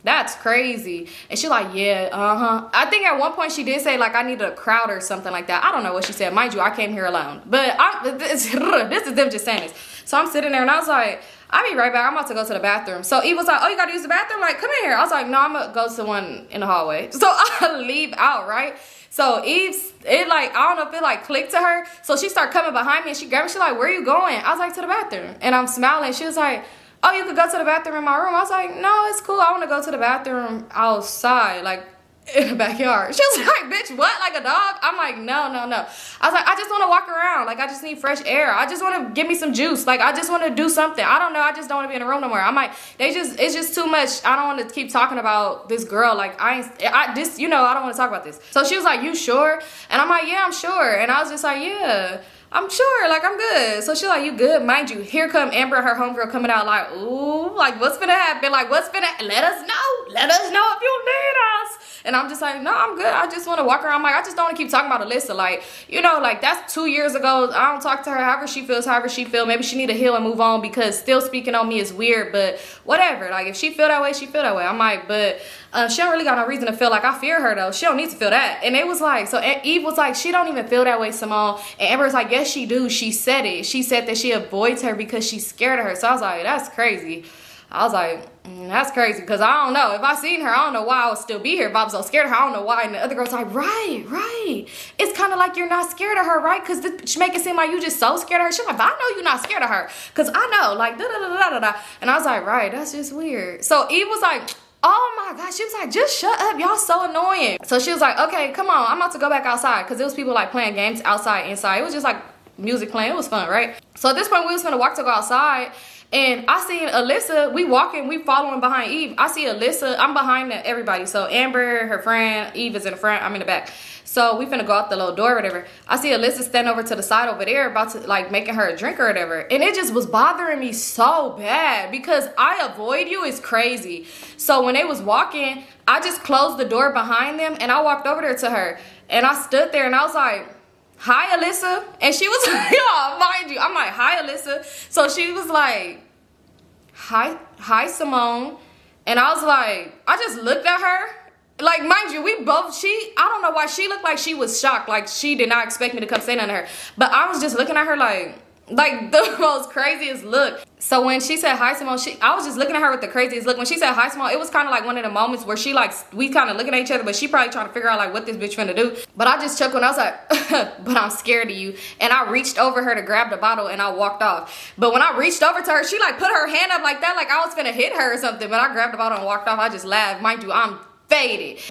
That's crazy. And she like, yeah, I think at one point she did say like I needed a crowd or something like that. I don't know what she said. Mind you, I came here alone. But this is them just saying this. So I'm sitting there and I was like, I'll be right back. I'm about to go to the bathroom. So Eve was like, oh, you gotta use the bathroom? Like, come in here. I was like, no, I'm gonna go to one in the hallway. So I leave out, right? So Eve's, it like, I don't know if it like clicked to her. So she started coming behind me and she grabbed me. She's like, where are you going? I was like, to the bathroom. And I'm smiling. She was like, oh, you could go to the bathroom in my room. I was like, no, it's cool. I want to go to the bathroom outside, like in the backyard. She was like, bitch, what? Like a dog? I'm like, no. I was like, I just want to walk around. Like, I just need fresh air. I just want to give me some juice. Like, I just want to do something. I don't know. I just don't want to be in the room no more. I'm like, it's just too much. I don't want to keep talking about this girl. Like, I don't want to talk about this. So she was like, you sure? And I'm like, yeah, I'm sure. And I was just like, yeah, I'm sure, like, I'm good. So she's like, you good? Mind you, here come Amber, her homegirl, coming out like, ooh, like, what's finna happen? Like, let us know. Let us know if you need us. And I'm just like, no, I'm good. I just want to walk around. I'm like, I just don't want to keep talking about Alyssa. Like, you know, like, that's 2 years ago. I don't talk to her however she feels. Maybe she need to heal and move on because still speaking on me is weird, but whatever. Like, if she feel that way, she feel that way. I'm like, but she don't really got no reason to feel like I fear her, though. She don't need to feel that. And it was like, so Eve was like, she don't even feel that way, Simone. And Amber was like, yes, she do. She said it. She said that she avoids her because she's scared of her. So I was like, that's crazy. I was like, that's crazy, because I don't know. If I seen her, I don't know why I would still be here. If I was so scared of her, I don't know why. And the other girl's like, right. It's kind of like you're not scared of her, right? Because this make it seem like you just so scared of her. She's like, I know you're not scared of her, because I know, like, da-da-da-da-da-da. And I was like, right, that's just weird. So Eve was like, oh my gosh, she was like, just shut up, y'all so annoying. So she was like, okay, come on, I'm about to go back outside, because there was people like playing games outside, inside. It was just like music playing. It was fun, right? So at this point, we was gonna walk to go outside, and I seen Alyssa. We walking, we following behind Eve. I see Alyssa. I'm behind everybody. So Amber, her friend, Eve is in the front. I'm in the back. So we finna go out the little door or whatever. I see Alyssa stand over to the side over there, about to like making her a drink or whatever. And it just was bothering me so bad because I avoid you is crazy. So when they was walking, I just closed the door behind them and I walked over there to her. And I stood there and I was like, hi, Alyssa. And she was like, y'all, mind you, I'm like, hi, Alyssa. So she was like, hi, Simone. And I was like, I just looked at her. Like, mind you, I don't know why she looked like she was shocked. Like, she did not expect me to come say nothing to her. But I was just looking at her like the most craziest look. So when she said hi, Simone, I was just looking at her with the craziest look. When she said hi, Simone, it was kind of like one of the moments where we kind of looking at each other, but she probably trying to figure out like what this bitch finna do. But I just chuckled and I was like, but I'm scared of you. And I reached over her to grab the bottle and I walked off. But when I reached over to her, she like put her hand up like that, like I was finna hit her or something. But I grabbed the bottle and walked off. I just laughed. Mind you, I'm faded.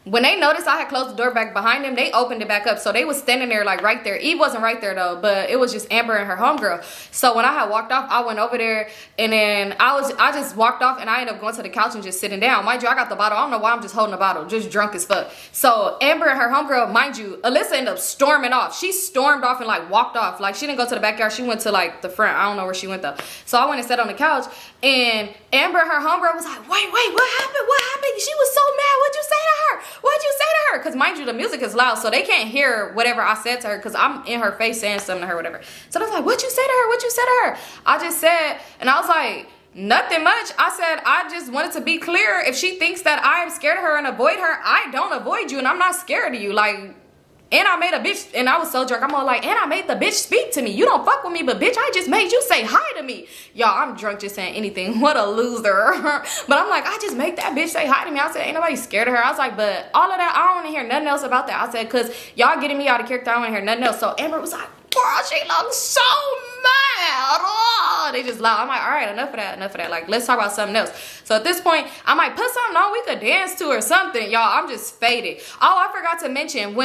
When they noticed I had closed the door back behind them, they opened it back up. So they was standing there like right there. Eve wasn't right there though, but it was just Amber and her homegirl. So when I had walked off, I went over there and then I just walked off and I ended up going to the couch and just sitting down. Mind you, I got the bottle. I don't know why I'm just holding the bottle, just drunk as fuck. So Amber and her homegirl, mind you, Alyssa ended up storming off. She stormed off and like walked off. Like she didn't go to the backyard. She went to like the front. I don't know where she went though. So I went and sat on the couch and Amber, her homegirl, was like, wait, what happened? What happened? She was so mad. What'd you say to her? What'd you say to her? Because mind you, the music is loud, so they can't hear whatever I said to her because I'm in her face saying something to her, whatever. So I was like, what'd you say to her? What'd you say to her? I just said, and I was like, nothing much. I said, I just wanted to be clear. If she thinks that I am scared of her and avoid her, I don't avoid you, and I'm not scared of you. Like, and I made a bitch, and I was so drunk, I'm all like, and I made the bitch speak to me. You don't fuck with me, but bitch, I just made you say hi to me. Y'all, I'm drunk just saying anything. What a loser. But I'm like, I just make that bitch say hi to me. I said, ain't nobody scared of her. I was like, but all of that, I don't want to hear nothing else about that. I said, because y'all getting me out of character, I don't want to hear nothing else. So Amber was like, girl, she looks so mad. Oh, they just loud. I'm like, all right, enough of that. Like, let's talk about something else. So at this point, I might put something on we could dance to or something. Y'all, I'm just faded. Oh, I forgot to mention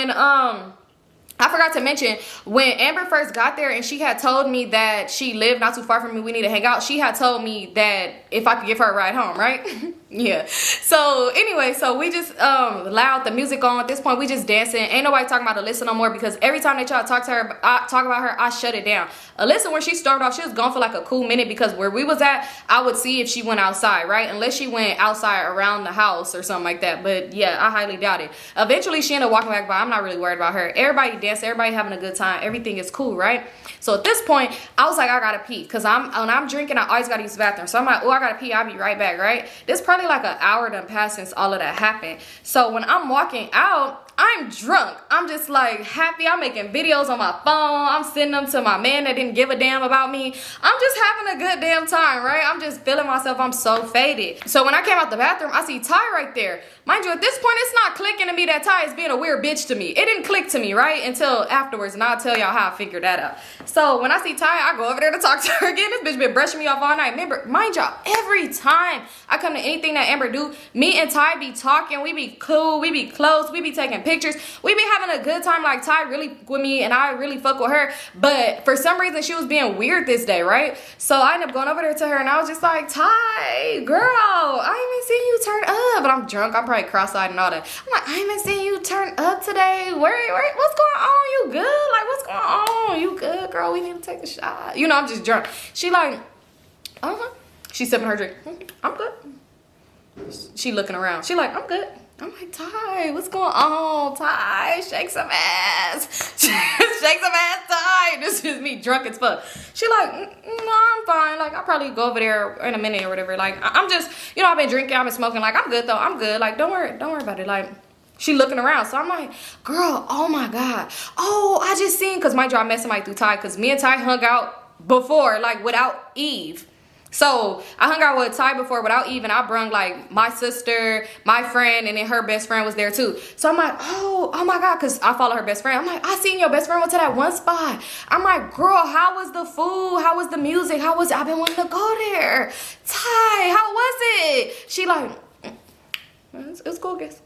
when Amber first got there and she had told me that she lived not too far from me, we need to hang out. She had told me that if I could give her a ride home, right? Yeah. So anyway, so we just loud the music on. At this point, we just dancing. Ain't nobody talking about Alyssa no more because every time they try to talk about her, I shut it down. Alyssa, when she stormed off, she was gone for like a cool minute because where we was at, I would see if she went outside, right? Unless she went outside around the house or something like that. But yeah, I highly doubt it. Eventually, she ended up walking back by. I'm not really worried about her. Everybody dancing, everybody having a good time. Everything is cool, right? So at this point, I was like, I gotta pee because when I'm drinking, I always gotta use the bathroom. So I'm like, oh, I gotta pee. I'll be right back, right? This probably like an hour done passed since all of that happened. So when I'm walking out, I'm drunk. I'm just like happy. I'm making videos on my phone. I'm sending them to my man that didn't give a damn about me. I'm just having a good damn time, right? I'm just feeling myself. I'm so faded. So when I came out the bathroom, I see Ty right there. Mind you, at this point, it's not clicking to me that Ty is being a weird bitch to me. It didn't click to me, right? Until afterwards, and I'll tell y'all how I figured that out. So when I see Ty, I go over there to talk to her again. This bitch been brushing me off all night. Remember, mind y'all, every time I come to anything that Amber do, me and Ty be talking. We be cool. We be close. We be taking pictures. We be having a good time. Like, Ty really with me, and I really fuck with her. But for some reason, she was being weird this day, right? So I ended up going over there to her, and I was just like, Ty, girl, I ain't even seen you turn up. But I'm drunk. I'm probably cross-eyed and all that. I'm like, I ain't even seen you turn up today. What's going on? You good? Like, what's going on? You good, girl? We need to take a shot. You know, I'm just drunk. She like, She's sipping her drink. I'm good. She looking around. She like, I'm good. I'm like, Ty, what's going on? Ty, shake some ass. Shake some ass, Ty. This is me drunk as fuck. She like, no, I'm fine. Like, I'll probably go over there in a minute or whatever. Like, I'm just, you know, I've been drinking, I've been smoking. Like, I'm good though. I'm good. Like, don't worry about it. Like, she looking around. So I'm like, girl, oh my God. Oh, I just seen, because mind you, I met somebody through Ty, because me and Ty hung out before, like, without Eve. So I hung out with Ty before without Eve, and I brung like my sister, my friend, and then her best friend was there too. So I'm like, oh my God, because I follow her best friend. I'm like, I seen your best friend went to that one spot. I'm like, girl, how was the food? How was the music? How was it? I've been wanting to go there. Ty, how was it? She like, it was cool, guess.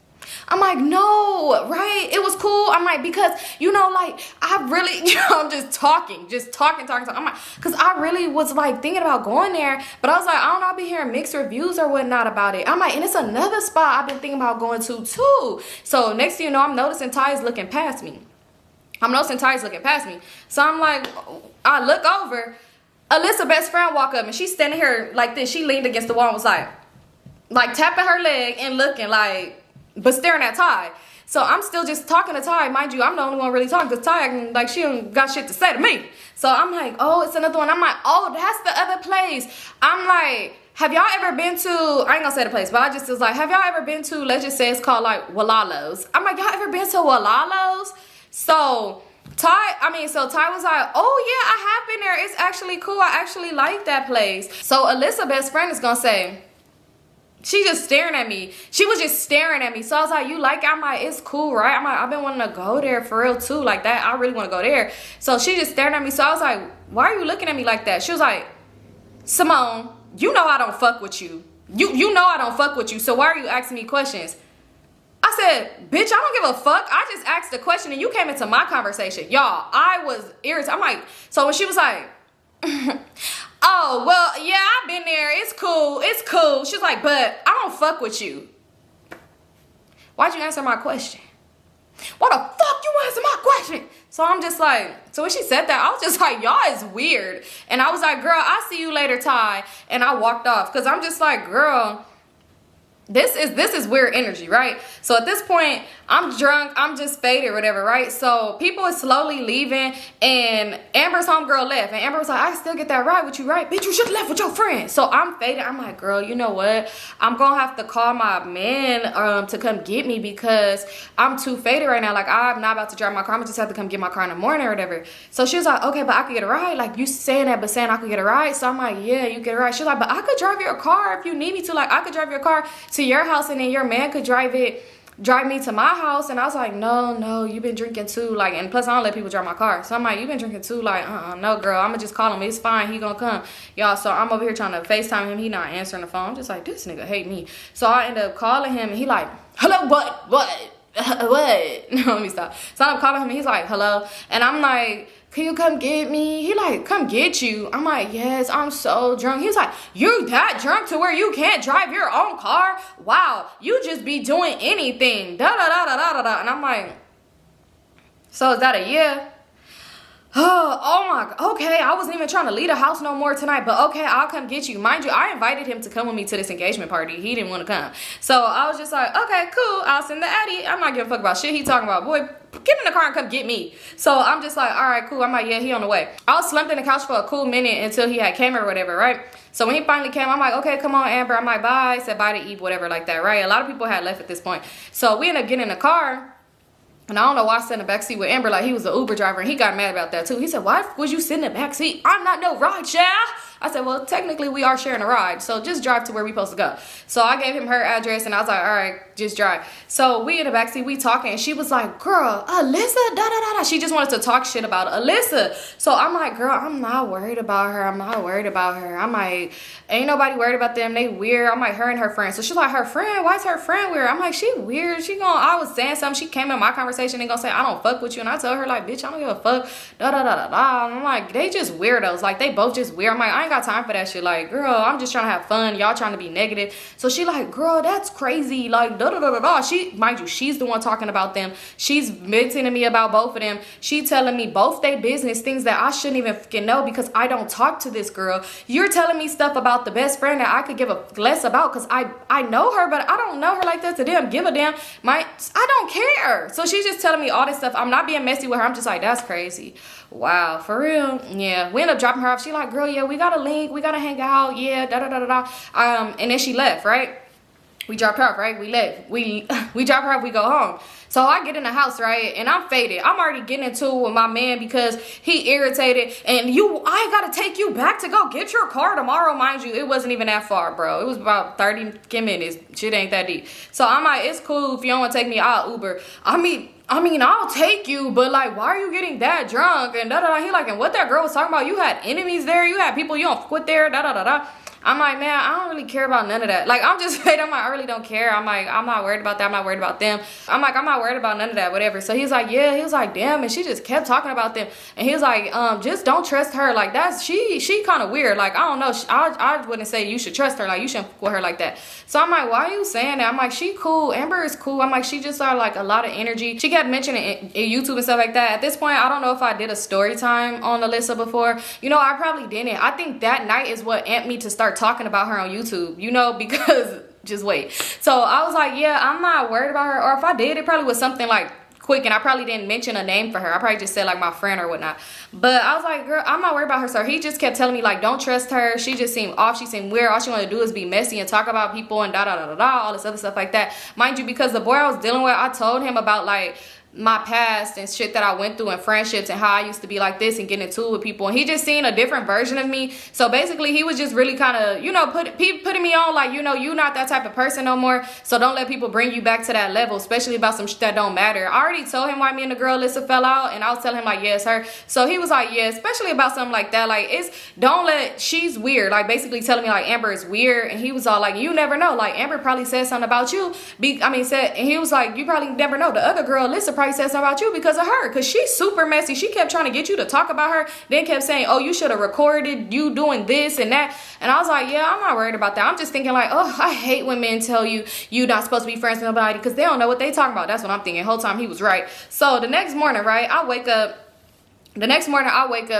I'm like, no, right? It was cool. I'm like, because, you know, like, I really, you know, I'm just talking. I'm like, because I really was, like, thinking about going there. But I was like, I don't know, I'll be hearing mixed reviews or whatnot about it. I'm like, and it's another spot I've been thinking about going to, too. So, next thing you know, I'm noticing Ty's looking past me. So, I'm like, I look over. Alyssa's best friend walk up, and she's standing here like this. She leaned against the wall and was like tapping her leg and looking like, but staring at Ty. So I'm still just talking to Ty. Mind you, I'm the only one really talking because Ty, like, she don't got shit to say to me. So I'm like, oh, it's another one. I'm like, oh, that's the other place. I'm like, have y'all ever been to, I ain't gonna say the place, but I just was like, have y'all ever been to, let's just say it's called like Walalos. I'm like, y'all ever been to Walalos? So Ty was like, oh yeah, I have been there. It's actually cool. I actually like that place. So Alyssa's best friend is gonna say, she just staring at me. She was just staring at me. So I was like, you like it? I'm like, it's cool, right? I'm like, I've been wanting to go there for real too. Like that, I really want to go there. So she just staring at me. So I was like, why are you looking at me like that? She was like, Simone, you know I don't fuck with you. You know I don't fuck with you. So why are you asking me questions? I said, bitch, I don't give a fuck. I just asked a question and you came into my conversation. Y'all, I was irritated. I'm like, so when she was like, oh, well, yeah, I've been there. It's cool. It's cool. She's like, but I don't fuck with you. Why'd you answer my question? Why the fuck you answer my question? So I'm just like, so when she said that, I was just like, y'all is weird. And I was like, girl, I'll see you later, Ty. And I walked off because I'm just like, girl, this is weird energy, right? So at this point, I'm drunk, I'm just faded or whatever, right? So people are slowly leaving and Amber's homegirl left. And Amber was like, I can still get that ride with you, right? Bitch, you should have left with your friend. So I'm faded. I'm like, girl, you know what? I'm gonna have to call my man to come get me because I'm too faded right now. Like, I'm not about to drive my car. I'm gonna just have to come get my car in the morning or whatever. So she was like, okay, but I could get a ride. Like, you saying that, but saying I could get a ride. So I'm like, yeah, you get a ride. She's like, but I could drive your car if you need me to. Like, I could drive your car to your house and then your man could drive me to my house. And I was like, no, you've been drinking too. Like, and plus I don't let people drive my car. So I'm like, you've been drinking too. Like, no, girl, I'm gonna just call him. It's fine. He gonna come. Y'all, so I'm over here trying to FaceTime him. He not answering the phone. I'm just like, this nigga hate me. So I end up calling him and he like, hello, what? No, let me stop. So I'm calling him and he's like, hello. And I'm like, can you come get me? He like, come get you. I'm like, yes, I'm so drunk. He's like, you that drunk to where you can't drive your own car? Wow, you just be doing anything. Da da da da da da da. And I'm like, so is that a yeah? Oh my god. Okay, I wasn't even trying to leave the house no more tonight, but okay, I'll come get you. Mind you, I invited him to come with me to this engagement party. He didn't want to come. So I was just like, okay, cool, I'll send the addy. I'm not giving a fuck about shit he talking about. Boy, get in the car and come get me. So I'm just like, all right, cool. I'm like, yeah, he on the way. I was slumped in the couch for a cool minute until he had came or whatever, right? So when he finally came, I'm like, okay, come on, Amber. I'm like, bye. I said bye to Eve, whatever, like that, right? A lot of people had left at this point. So we ended up getting in the car. And I don't know why I sat in the backseat with Amber, like he was the Uber driver, and he got mad about that too. He said, why was you sitting in the backseat? I'm not no ride share. I said, well, technically we are sharing a ride, so just drive to where we supposed to go. So I gave him her address, and I was like, all right, just drive. So we in the backseat, we talking, and she was like, girl, Alyssa, da-da-da-da. She just wanted to talk shit about Alyssa. So I'm like, girl, I'm not worried about her. I'm not worried about her. I'm like, ain't nobody worried about them. They weird. I'm like, her and her friend. So she's like, her friend? Why is her friend weird? I'm like, she weird. I was saying something. She came in my conversation and gonna say, I don't fuck with you. And I told her, like, bitch, I don't give a fuck. Da-da-da-da-da. I'm like, they just weirdos. Like, they both just weird. I'm like, I ain't got time for that shit. Like, girl, I'm just trying to have fun. Y'all trying to be negative. So she like, girl, that's crazy. Like, da-da-da-da-da. Mind you, she's the one talking about them. She's venting to me about both of them. She telling me both their business, things that I shouldn't even fucking know because I don't talk to this girl. You're telling me stuff about the best friend that I could give a less about because I know her, but I don't know her like that to them. Give a damn. I don't care. So she's just telling me all this stuff. I'm not being messy with her. I'm just like, that's crazy. Wow, for real? Yeah. We ended up dropping her off. She like, girl, yeah, we got a link. We got to hang out. Yeah, da-da-da-da-da. And then she left, right? We dropped her off, right? We left. We drop her off, we go home. So I get in the house, right? And I'm faded. I'm already getting into it with my man because he irritated. And I gotta take you back to go get your car tomorrow. Mind you, it wasn't even that far, bro. It was about 30 minutes. Shit ain't that deep. So I'm like, it's cool. If you don't want to take me, I'll Uber. I mean, I'll take you, but like, why are you getting that drunk? And da-da-da. He like, and what that girl was talking about, you had enemies there. You had people you don't quit there, da-da-da-da. I'm like, man, I don't really care about none of that. Like, I'm just fade. I'm like, I really don't care. I'm like, I'm not worried about that. I'm not worried about them. I'm like, I'm not worried about none of that, whatever. So he's like, yeah. He was like, damn. And she just kept talking about them. And he was like, just don't trust her. Like, she kind of weird. Like, I don't know. I wouldn't say you should trust her. Like, you shouldn't fuck with her like that. So I'm like, why are you saying that? I'm like, she cool. Amber is cool. I'm like, she just saw like a lot of energy. She kept mentioning in YouTube and stuff like that. At this point, I don't know if I did a story time on Alyssa before. You know, I probably didn't. I think that night is what amped me to start talking about her on YouTube, you know, because just wait. So I was like, yeah, I'm not worried about her. Or if I did, it probably was something like quick, and I probably didn't mention a name for her. I probably just said like my friend or whatnot. But I was like, girl, I'm not worried about her. So he just kept telling me like, don't trust her. She just seemed off. She seemed weird. All she wanted to do is be messy and talk about people and da da da da da, all this other stuff like that. Mind you, because the boy I was dealing with, I told him about like my past and shit that I went through and friendships and how I used to be like this and get into it with people, and he just seen a different version of me. So basically he was just really kind of, you know, putting me on like, you know, you not that type of person no more, so don't let people bring you back to that level, especially about some shit that don't matter. I already told him why me and the girl Alyssa fell out, and I was telling him like, yeah, it's her. So he was like, yeah, especially about something like that, like, she's weird, like basically telling me like Amber is weird. And he was all like, you never know, like Amber probably said something about you, and he was like, you probably never know, the other girl Alyssa probably said something about you because of her, because she's super messy. She kept trying to get you to talk about her, then kept saying, oh, you should have recorded you doing this and that. And I was like, yeah, I'm not worried about that. I'm just thinking like, oh, I hate when men tell you you're not supposed to be friends with nobody because they don't know what they talking about. That's what I'm thinking. The whole time he was right. So the next morning, right, I wake up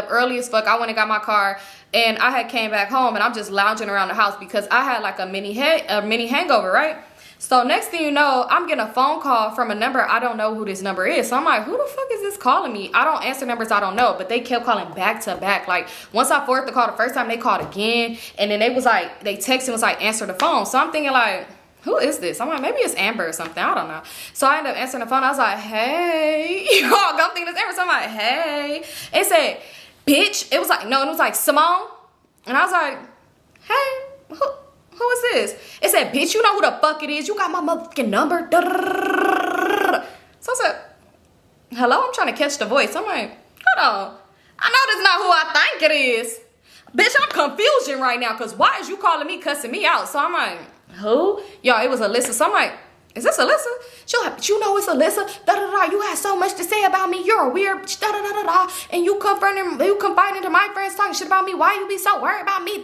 early as fuck. I went and got my car, and I had came back home, and I'm just lounging around the house because I had like a mini hangover, right? So next thing you know, I'm getting a phone call from a number. I don't know who this number is. So I'm like, who the fuck is this calling me? I don't answer numbers I don't know, but they kept calling back to back. Like once I forwarded the call the first time, they called again, and then they texted and was like, answer the phone. So I'm thinking like, who is this? I'm like, maybe it's Amber or something. I don't know. So I ended up answering the phone. I was like, hey. I'm thinking it's Amber. So I'm like, hey. It said, bitch. It was like, no, it was like Simone. And I was like, hey, who is this? It said, bitch, you know who the fuck it is. You got my motherfucking number. So I said, hello? I'm trying to catch the voice. I'm like, hold on. I know this is not who I think it is. Bitch, I'm confusion right now because why is you calling me, cussing me out? So I'm like, who? Y'all, it was Alyssa. So I'm like, is this Alyssa? She'll have, you know it's Alyssa. You had so much to say about me. You're a weird and you confiding to my friends talking shit about me. Why you be so worried about me?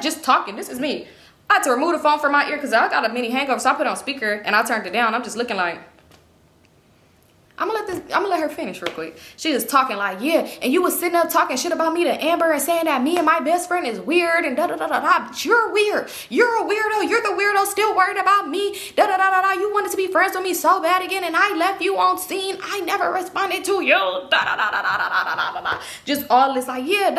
Just talking. This is me. I had to remove the phone from my ear because I got a mini hangover, so I put it on speaker and I turned it down. I'm just looking like, I'm gonna let her finish real quick. She was talking like, yeah, and you was sitting up talking shit about me to Amber and saying that me and my best friend is weird and but you're weird. You're a weirdo. You're the weirdo still worried about me. You wanted to be friends with me so bad again, and I left you on scene. I never responded to you. Just all this like, yeah,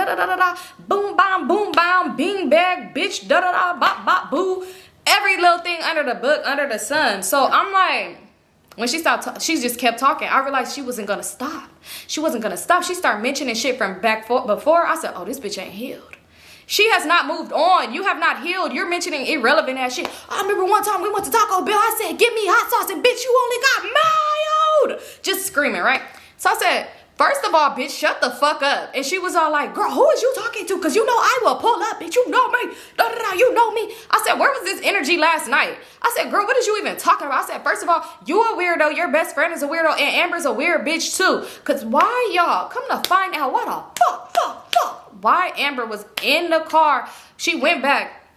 boom, bam, bing, bag, bitch, bop, bop, boo. Every little thing under the book, under the sun. So I'm like, when she stopped, she just kept talking. I realized she wasn't gonna stop. She wasn't gonna stop. She started mentioning shit from before. I said, oh, this bitch ain't healed. She has not moved on. You have not healed. You're mentioning irrelevant ass shit. I remember one time we went to Taco Bell. I said, give me hot sauce, and bitch, you only got mild. Just screaming, right? So I said, first of all, bitch, shut the fuck up. And she was all like, girl, who is you talking to? Because you know I will pull up, bitch. You know me. You know me. I said, where was this energy last night? I said, girl, what is you even talking about? I said, first of all, you a weirdo. Your best friend is a weirdo. And Amber's a weird bitch too. Because why y'all? Come to find out what the fuck. Why Amber was in the car. She went back.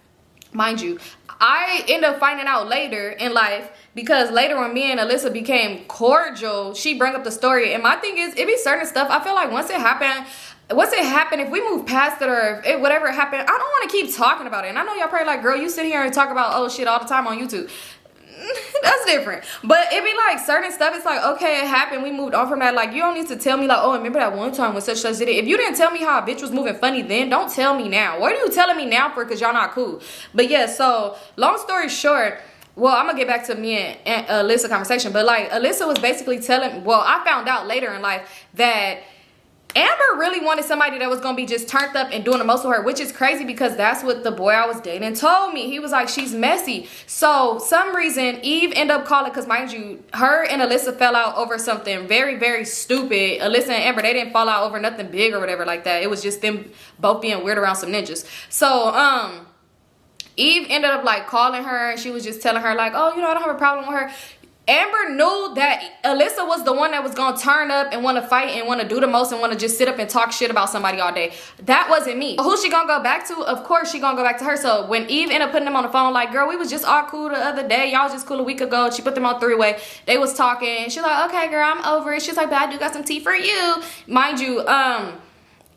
Mind you, I ended up finding out later in life, because later when me and Alyssa became cordial, she brought up the story. And my thing is, it be certain stuff, I feel like once it happened, if we move past it or if whatever happened, I don't want to keep talking about it. And I know y'all probably like, girl, you sit here and talk about old shit all the time on YouTube. That's different. But it be like certain stuff, it's like, okay, it happened, we moved on from that. Like, you don't need to tell me like, oh, remember that one time when such did it. If you didn't tell me how a bitch was moving funny then, don't tell me now. What are you telling me now for? Because y'all not cool. But yeah, so long story short, well, I'm gonna get back to me and Alyssa conversation, but like Alyssa was basically telling, well, I found out later in life that Amber really wanted somebody that was gonna be just turned up and doing the most with her, which is crazy because that's what the boy I was dating told me. He was like, she's messy. So some reason Eve ended up calling, because mind you, her and Alyssa fell out over something very, very stupid. Alyssa and Amber, they didn't fall out over nothing big or whatever like that. It was just them both being weird around some ninjas. So Eve ended up like calling her, and she was just telling her like, oh, you know, I don't have a problem with her. Amber knew that Alyssa was the one that was gonna turn up and want to fight and want to do the most and want to just sit up and talk shit about somebody all day. That wasn't me. Who's she gonna go back to? Of course she gonna go back to her. So when Eve ended up putting them on the phone, like, girl, we was just all cool the other day. Y'all was just cool a week ago. She put them on three-way. They was talking. She's like, okay, girl, I'm over it. She's like, but I do got some tea for you. Mind you,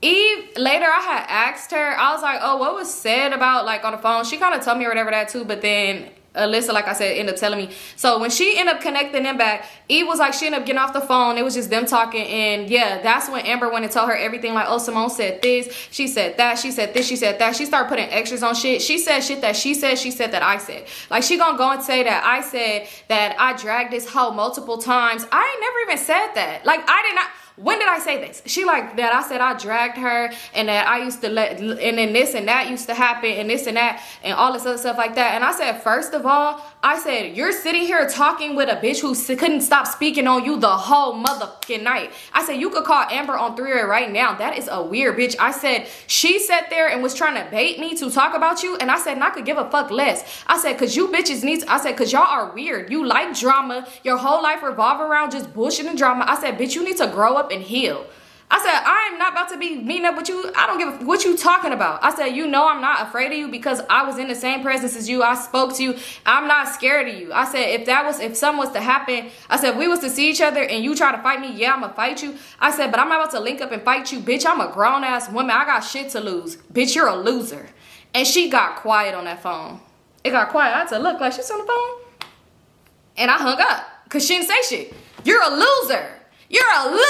Eve, later I had asked her, I was like, oh, what was said about like on the phone? She kind of told me or whatever that too, but then Alyssa, like I said, ended up telling me. So when she ended up connecting them back, Eve was like, she ended up getting off the phone. It was just them talking. And yeah, that's when Amber went and told her everything. Like, oh, Simone said this, she said that, she said this, she said that. She started putting extras on shit. She said shit that she said that I said. Like, she gonna go and say that I said that I dragged this hoe multiple times. I ain't never even said that. Like, I did not. When did I say this? She like that I said I dragged her and that I used to let, and then this and that used to happen and this and that and all this other stuff like that. And I said, first of all, I said, you're sitting here talking with a bitch who couldn't stop speaking on you the whole motherfucking night. I said, you could call Amber on 3-way right now. That is a weird bitch. I said, she sat there and was trying to bait me to talk about you. And I said, and I could give a fuck less. I said, cause you bitches need to, I said, cause y'all are weird. You like drama. Your whole life revolve around just bullshit and drama. I said, bitch, you need to grow up and heal. I said, I am not about to be meeting up with you. I don't give a what you talking about. I said, you know I'm not afraid of you because I was in the same presence as you. I spoke to you. I'm not scared of you. I said, if something was to happen, I said, if we was to see each other and you try to fight me, yeah, I'm gonna fight you. I said, but I'm not about to link up and fight you. Bitch, I'm a grown ass woman. I got shit to lose. Bitch, you're a loser. And she got quiet on that phone. It got quiet. I said, look, like she's on the phone. And I hung up because she didn't say shit. You're a loser. You're a loser.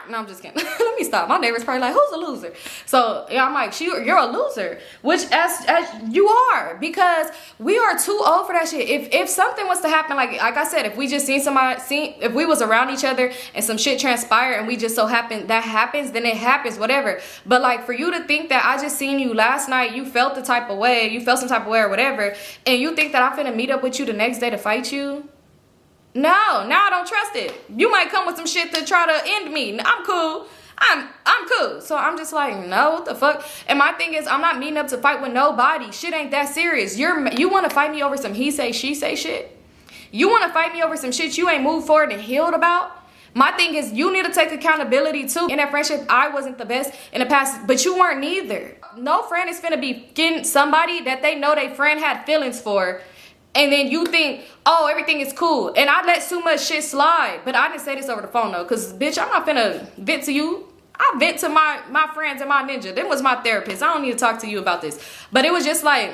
No, I'm just kidding. Let me stop. My neighbor's probably like, who's a loser? So yeah, I'm like, you're a loser, which as you are, because we are too old for that shit. If something was to happen, like I said, if we just if we was around each other and some shit transpired and we just so happen that happens, then it happens, whatever. But like for you to think that I just seen you last night, you felt the type of way, you felt some type of way or whatever, and you think that I'm finna meet up with you the next day to fight you? No, now I don't trust it. You might come with some shit to try to end me. I'm cool. I'm cool. So I'm just like, no, what the fuck? And my thing is, I'm not meeting up to fight with nobody. Shit ain't that serious. You want to fight me over some he say, she say shit? You want to fight me over some shit you ain't moved forward and healed about? My thing is, you need to take accountability too. In that friendship, I wasn't the best in the past, but you weren't neither. No friend is finna be getting somebody that they know their friend had feelings for. And then you think, oh, everything is cool. And I let too much shit slide. But I didn't say this over the phone, though. Because, bitch, I'm not finna vent to you. I vent to my friends and my ninja. Them was my therapist. I don't need to talk to you about this. But it was just like,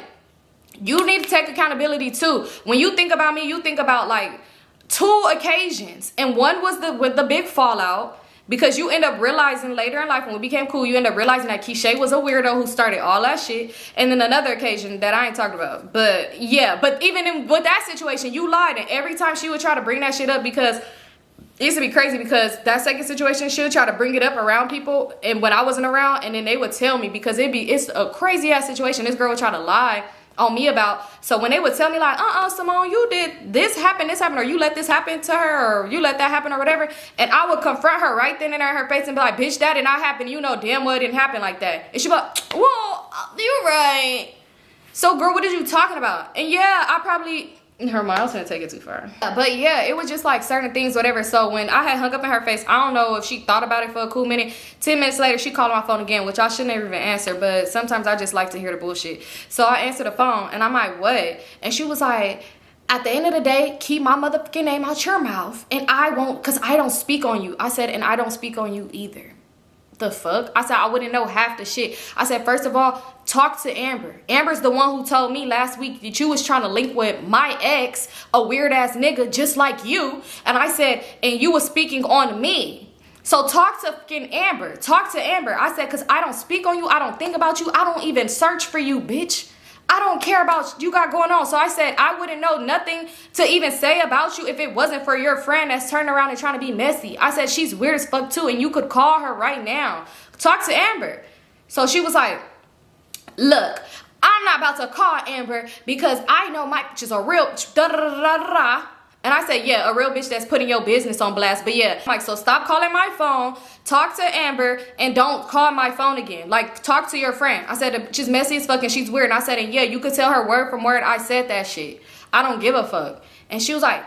you need to take accountability, too. When you think about me, you think about, like, 2 occasions. And one was with the big fallout. Because you end up realizing later in life, when we became cool, you end up realizing that Keisha was a weirdo who started all that shit. And then another occasion that I ain't talked about. But yeah, but even with that situation, you lied. And every time she would try to bring that shit up, because it used to be crazy, because that second situation, she would try to bring it up around people. And when I wasn't around, and then they would tell me, because it's a crazy ass situation. This girl would try to lie on me about. So when they would tell me like, Simone, you did this happen, or you let this happen to her, or you let that happen or whatever, and I would confront her right then and there in her face and be like, bitch, that did not happen. You know damn well it didn't happen like that. And she'd be like, well, you're right. So girl, what are you talking about? And yeah, I probably, her mind, I was gonna take it too far. But yeah, it was just like certain things, whatever. So when I had hung up in her face, I don't know if she thought about it for a cool minute. 10 minutes later, she called my phone again, which I shouldn't have even answered, but sometimes I just like to hear the bullshit. So I answered the phone and I'm like, what? And she was like, at the end of the day, keep my motherfucking name out your mouth, and I won't, because I don't speak on you. I said, and I don't speak on you either. The fuck? I said, I wouldn't know half the shit. I said, first of all, talk to Amber. Amber's the one who told me last week that you was trying to link with my ex, a weird ass nigga just like you. And I said, and you was speaking on me. So talk to fucking Amber. Talk to Amber. I said, because I don't speak on you. I don't think about you. I don't even search for you, bitch. I don't care about what you got going on. So I said, I wouldn't know nothing to even say about you if it wasn't for your friend that's turning around and trying to be messy. I said, she's weird as fuck too, and you could call her right now. Talk to Amber. So she was like, look, I'm not about to call Amber because I know my bitch is a real da-da-da-da-da. And I said, yeah, a real bitch that's putting your business on blast. But yeah, like, so stop calling my phone, talk to Amber, and don't call my phone again. Like, talk to your friend. I said, she's messy as fuck and she's weird. And I said, and yeah, you could tell her word from word I said that shit. I don't give a fuck. And she was like,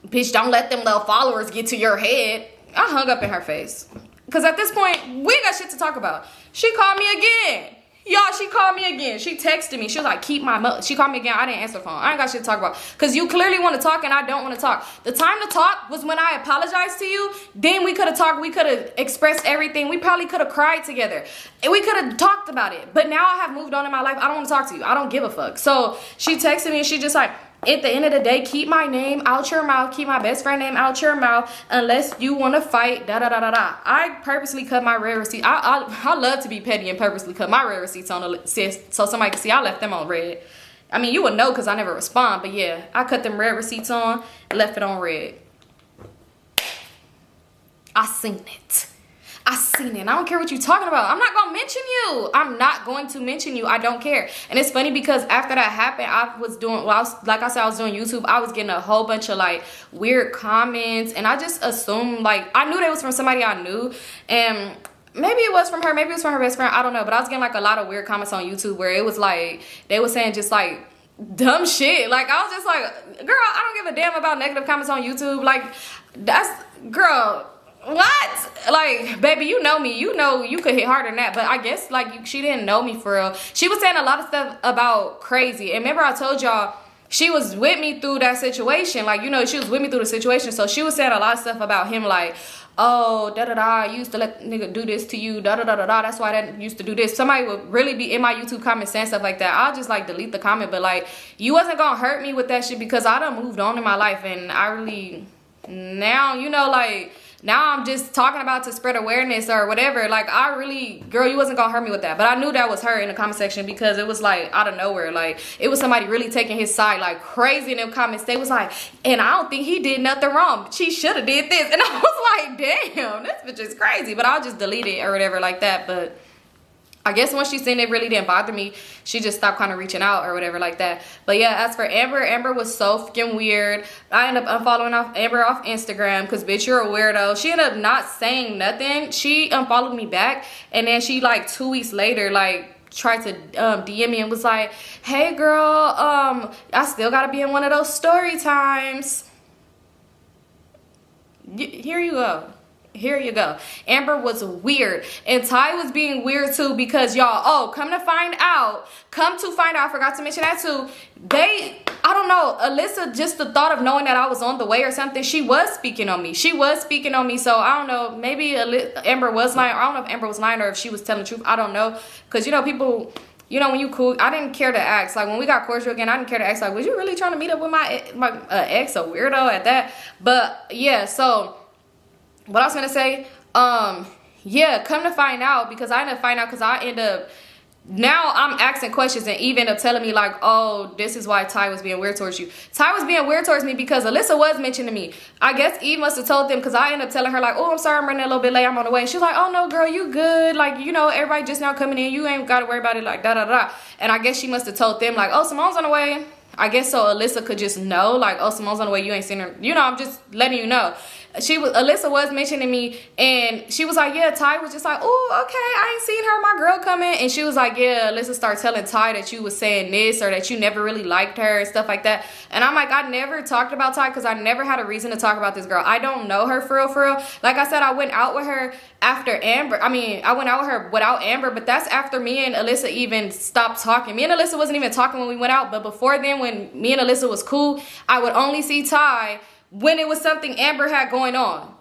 bitch, don't let them little followers get to your head. I hung up in her face. Because at this point, we got shit to talk about. She called me again. Y'all, she called me again. She texted me. She was like, keep my she called me again. I didn't answer the phone. I ain't got shit to talk about. Because you clearly want to talk and I don't want to talk. The time to talk was when I apologized to you. Then we could have talked. We could have expressed everything. We probably could have cried together. And we could have talked about it. But now I have moved on in my life. I don't want to talk to you. I don't give a fuck. So she texted me and she just like, at the end of the day, keep my name out your mouth. Keep my best friend name out your mouth. Unless you want to fight, da da da da da. I purposely cut my red receipt. I love to be petty and purposely cut my red receipts on the so somebody can see I left them on red. I mean, you would know because I never respond. But yeah, I cut them red receipts on, left it on red. I seen it. I seen it. I don't care what you're talking about. I'm not going to mention you. I'm not going to mention you. I don't care. And it's funny because after that happened, I was doing, like I said, I was doing YouTube. I was getting a whole bunch of like weird comments. And I just assumed like, I knew they was from somebody I knew. And maybe it was from her. Maybe it was from her best friend. I don't know. But I was getting like a lot of weird comments on YouTube where it was like, they were saying just like dumb shit. Like I was just like, girl, I don't give a damn about negative comments on YouTube. Like that's, girl, what? Like, baby, you know me. You know you could hit harder than that. But I guess, like, she didn't know me for real. She was saying a lot of stuff about crazy. And remember I told y'all she was with me through that situation. Like, you know, she was with me through the situation. So she was saying a lot of stuff about him, like, oh, da-da-da, you used to let nigga do this to you, da-da-da-da-da, that's why that used to do this. Somebody would really be in my YouTube comments saying stuff like that. I'll just, like, delete the comment. But, like, you wasn't gonna hurt me with that shit because I done moved on in my life. And I really, now, you know, like, now I'm just talking about to spread awareness or whatever. Like, I really, girl, you wasn't gonna hurt me with that. But I knew that was her in the comment section because it was like out of nowhere. Like, it was somebody really taking his side like crazy in them comments. They was like, and I don't think he did nothing wrong. She should have did this. And I was like, damn, this bitch is crazy. But I'll just delete it or whatever like that. But I guess once she seen it really didn't bother me, she just stopped kind of reaching out or whatever like that. But yeah, as for Amber, Amber was so freaking weird. I ended up unfollowing Amber off Instagram because bitch, you're a weirdo. She ended up not saying nothing. She unfollowed me back and then she like 2 weeks later like tried to DM me and was like, hey girl, I still gotta be in one of those story times. Here you go. Here you go. Amber was weird and Ty was being weird too because y'all, oh, come to find out, I forgot to mention that too, I don't know, Alyssa, just the thought of knowing that I was on the way or something, she was speaking on me, so I don't know, maybe Amber was lying, I don't know if Amber was lying or if she was telling the truth, I don't know, because you know, people, you know, when you cool, I didn't care to ask, like when we got cordial again, I didn't care to ask, like, was you really trying to meet up with my ex, a weirdo at that? But yeah, so what I was gonna say, yeah, come to find out, because I ended up finding out because I end up, now I'm asking questions and Eve ended up telling me like, oh, this is why Ty was being weird towards you. Ty was being weird towards me because Alyssa was mentioning me. I guess Eve must have told them because I ended up telling her like, oh, I'm sorry, I'm running a little bit late, I'm on the way. And she's like, oh no, girl, you good. Like, you know, everybody just now coming in, you ain't got to worry about it, like da da da. And I guess she must have told them like, oh, Simone's on the way. I guess so Alyssa could just know like, oh, Simone's on the way, you ain't seen her. You know, I'm just letting you know. Alyssa was mentioning me and she was like, yeah, Ty was just like, oh, okay, I ain't seen her, my girl coming. And she was like, yeah, Alyssa started telling Ty that you was saying this or that you never really liked her and stuff like that. And I'm like, I never talked about Ty because I never had a reason to talk about this girl. I don't know her for real. Like I said, I went out with her after Amber. I mean, I went out with her without Amber, but that's after me and Alyssa even stopped talking. Me and Alyssa wasn't even talking when we went out, but before then, when me and Alyssa was cool, I would only see Ty when it was something Amber had going on.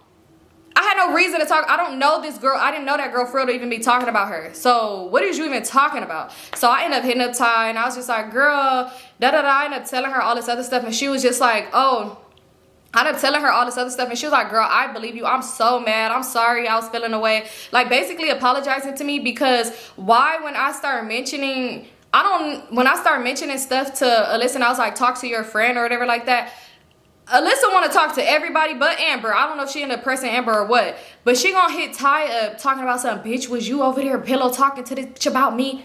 I had no reason to talk. I don't know this girl. I didn't know that girl for real to even be talking about her. So what is you even talking about? So I ended up hitting up Ty and I was just like, girl, da-da-da. I ended up telling her all this other stuff and she was just like, oh, I ended up telling her all this other stuff and she was like, girl, I believe you. I'm so mad. I'm sorry I was feeling away. Like basically apologizing to me because why when I start mentioning, when I start mentioning stuff to Alyssa and I was like, talk to your friend or whatever like that, Alyssa want to talk to everybody but Amber. I don't know if she ended up pressing Amber or what. But she gonna hit Ty up talking about something. Bitch, was you over there pillow talking to this bitch about me?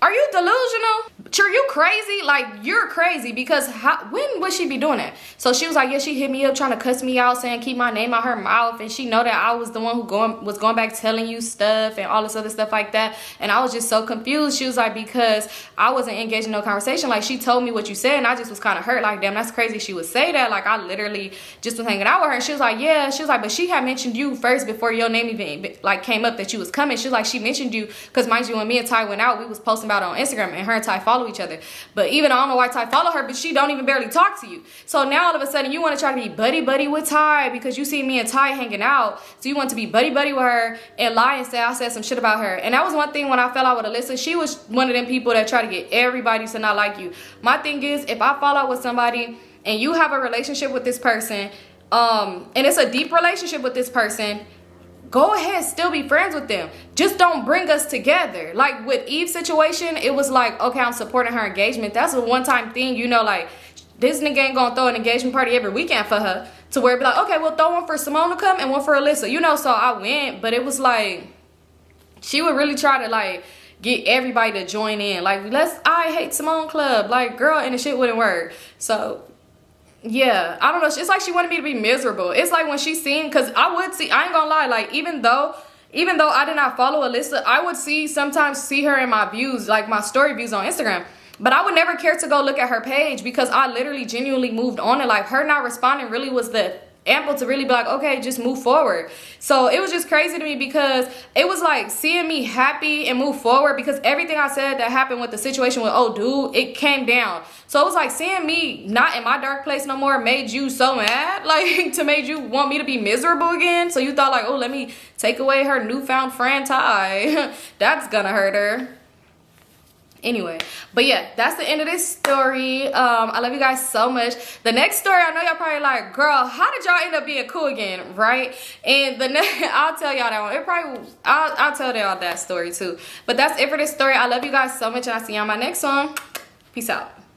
Are you delusional? Sure, you crazy? Like, you're crazy, because when would she be doing that? So she was like, yeah, she hit me up trying to cuss me out, saying keep my name out her mouth, and she know that I was the one who was going back telling you stuff and all this other stuff like that. And I was just so confused. She was like, because I wasn't engaged in no conversation. Like, she told me what you said, and I just was kind of hurt. Like, damn, that's crazy she would say that. Like, I literally just was hanging out with her. And she was like, yeah. She was like, but she had mentioned you first before your name even like came up that you was coming. She was like, she mentioned you because, mind you, when me and Ty went out, we was posting about it on Instagram, and her and Ty follow each other. But even I don't know why Ty follow her, but she don't even barely talk to you. So now all of a sudden you want to try to be buddy with Ty because you see me and Ty hanging out. So you want to be buddy with her and lie and say I said some shit about her. And that was one thing when I fell out with Alyssa. She was one of them people that try to get everybody to not like you. My thing is, if I fall out with somebody and you have a relationship with this person, and it's a deep relationship with this person, go ahead, still be friends with them. Just don't bring us together. Like with Eve's situation, it was like, okay, I'm supporting her engagement. That's a one-time thing, you know, like this nigga ain't gonna throw an engagement party every weekend for her to where it be like, okay, we'll throw one for Simone to come and one for Alyssa, you know. So I went, but it was like she would really try to like get everybody to join in. Like, I hate Simone club. Like, girl, and the shit wouldn't work. So yeah, I don't know. It's like she wanted me to be miserable. It's like when she seen, because I ain't gonna lie, like even though I did not follow Alyssa, I would sometimes see her in my views, like my story views on Instagram. But I would never care to go look at her page because I literally genuinely moved on, and like her not responding really was the ample to really be like, okay, just move forward. So it was just crazy to me because it was like seeing me happy and move forward, because everything I said that happened with the situation with old dude, it came down. So it was like seeing me not in my dark place no more made you so mad, like to made you want me to be miserable again. So you thought like, oh, let me take away her newfound friend Ty. That's gonna hurt her. Anyway, but yeah, that's the end of this story. I love you guys so much. The next story, I know y'all probably like, girl, how did y'all end up being cool again, right? And the next, I'll tell y'all that one. I'll tell y'all that story too. But that's it for this story. I love you guys so much, and I'll see you on my next one. Peace out.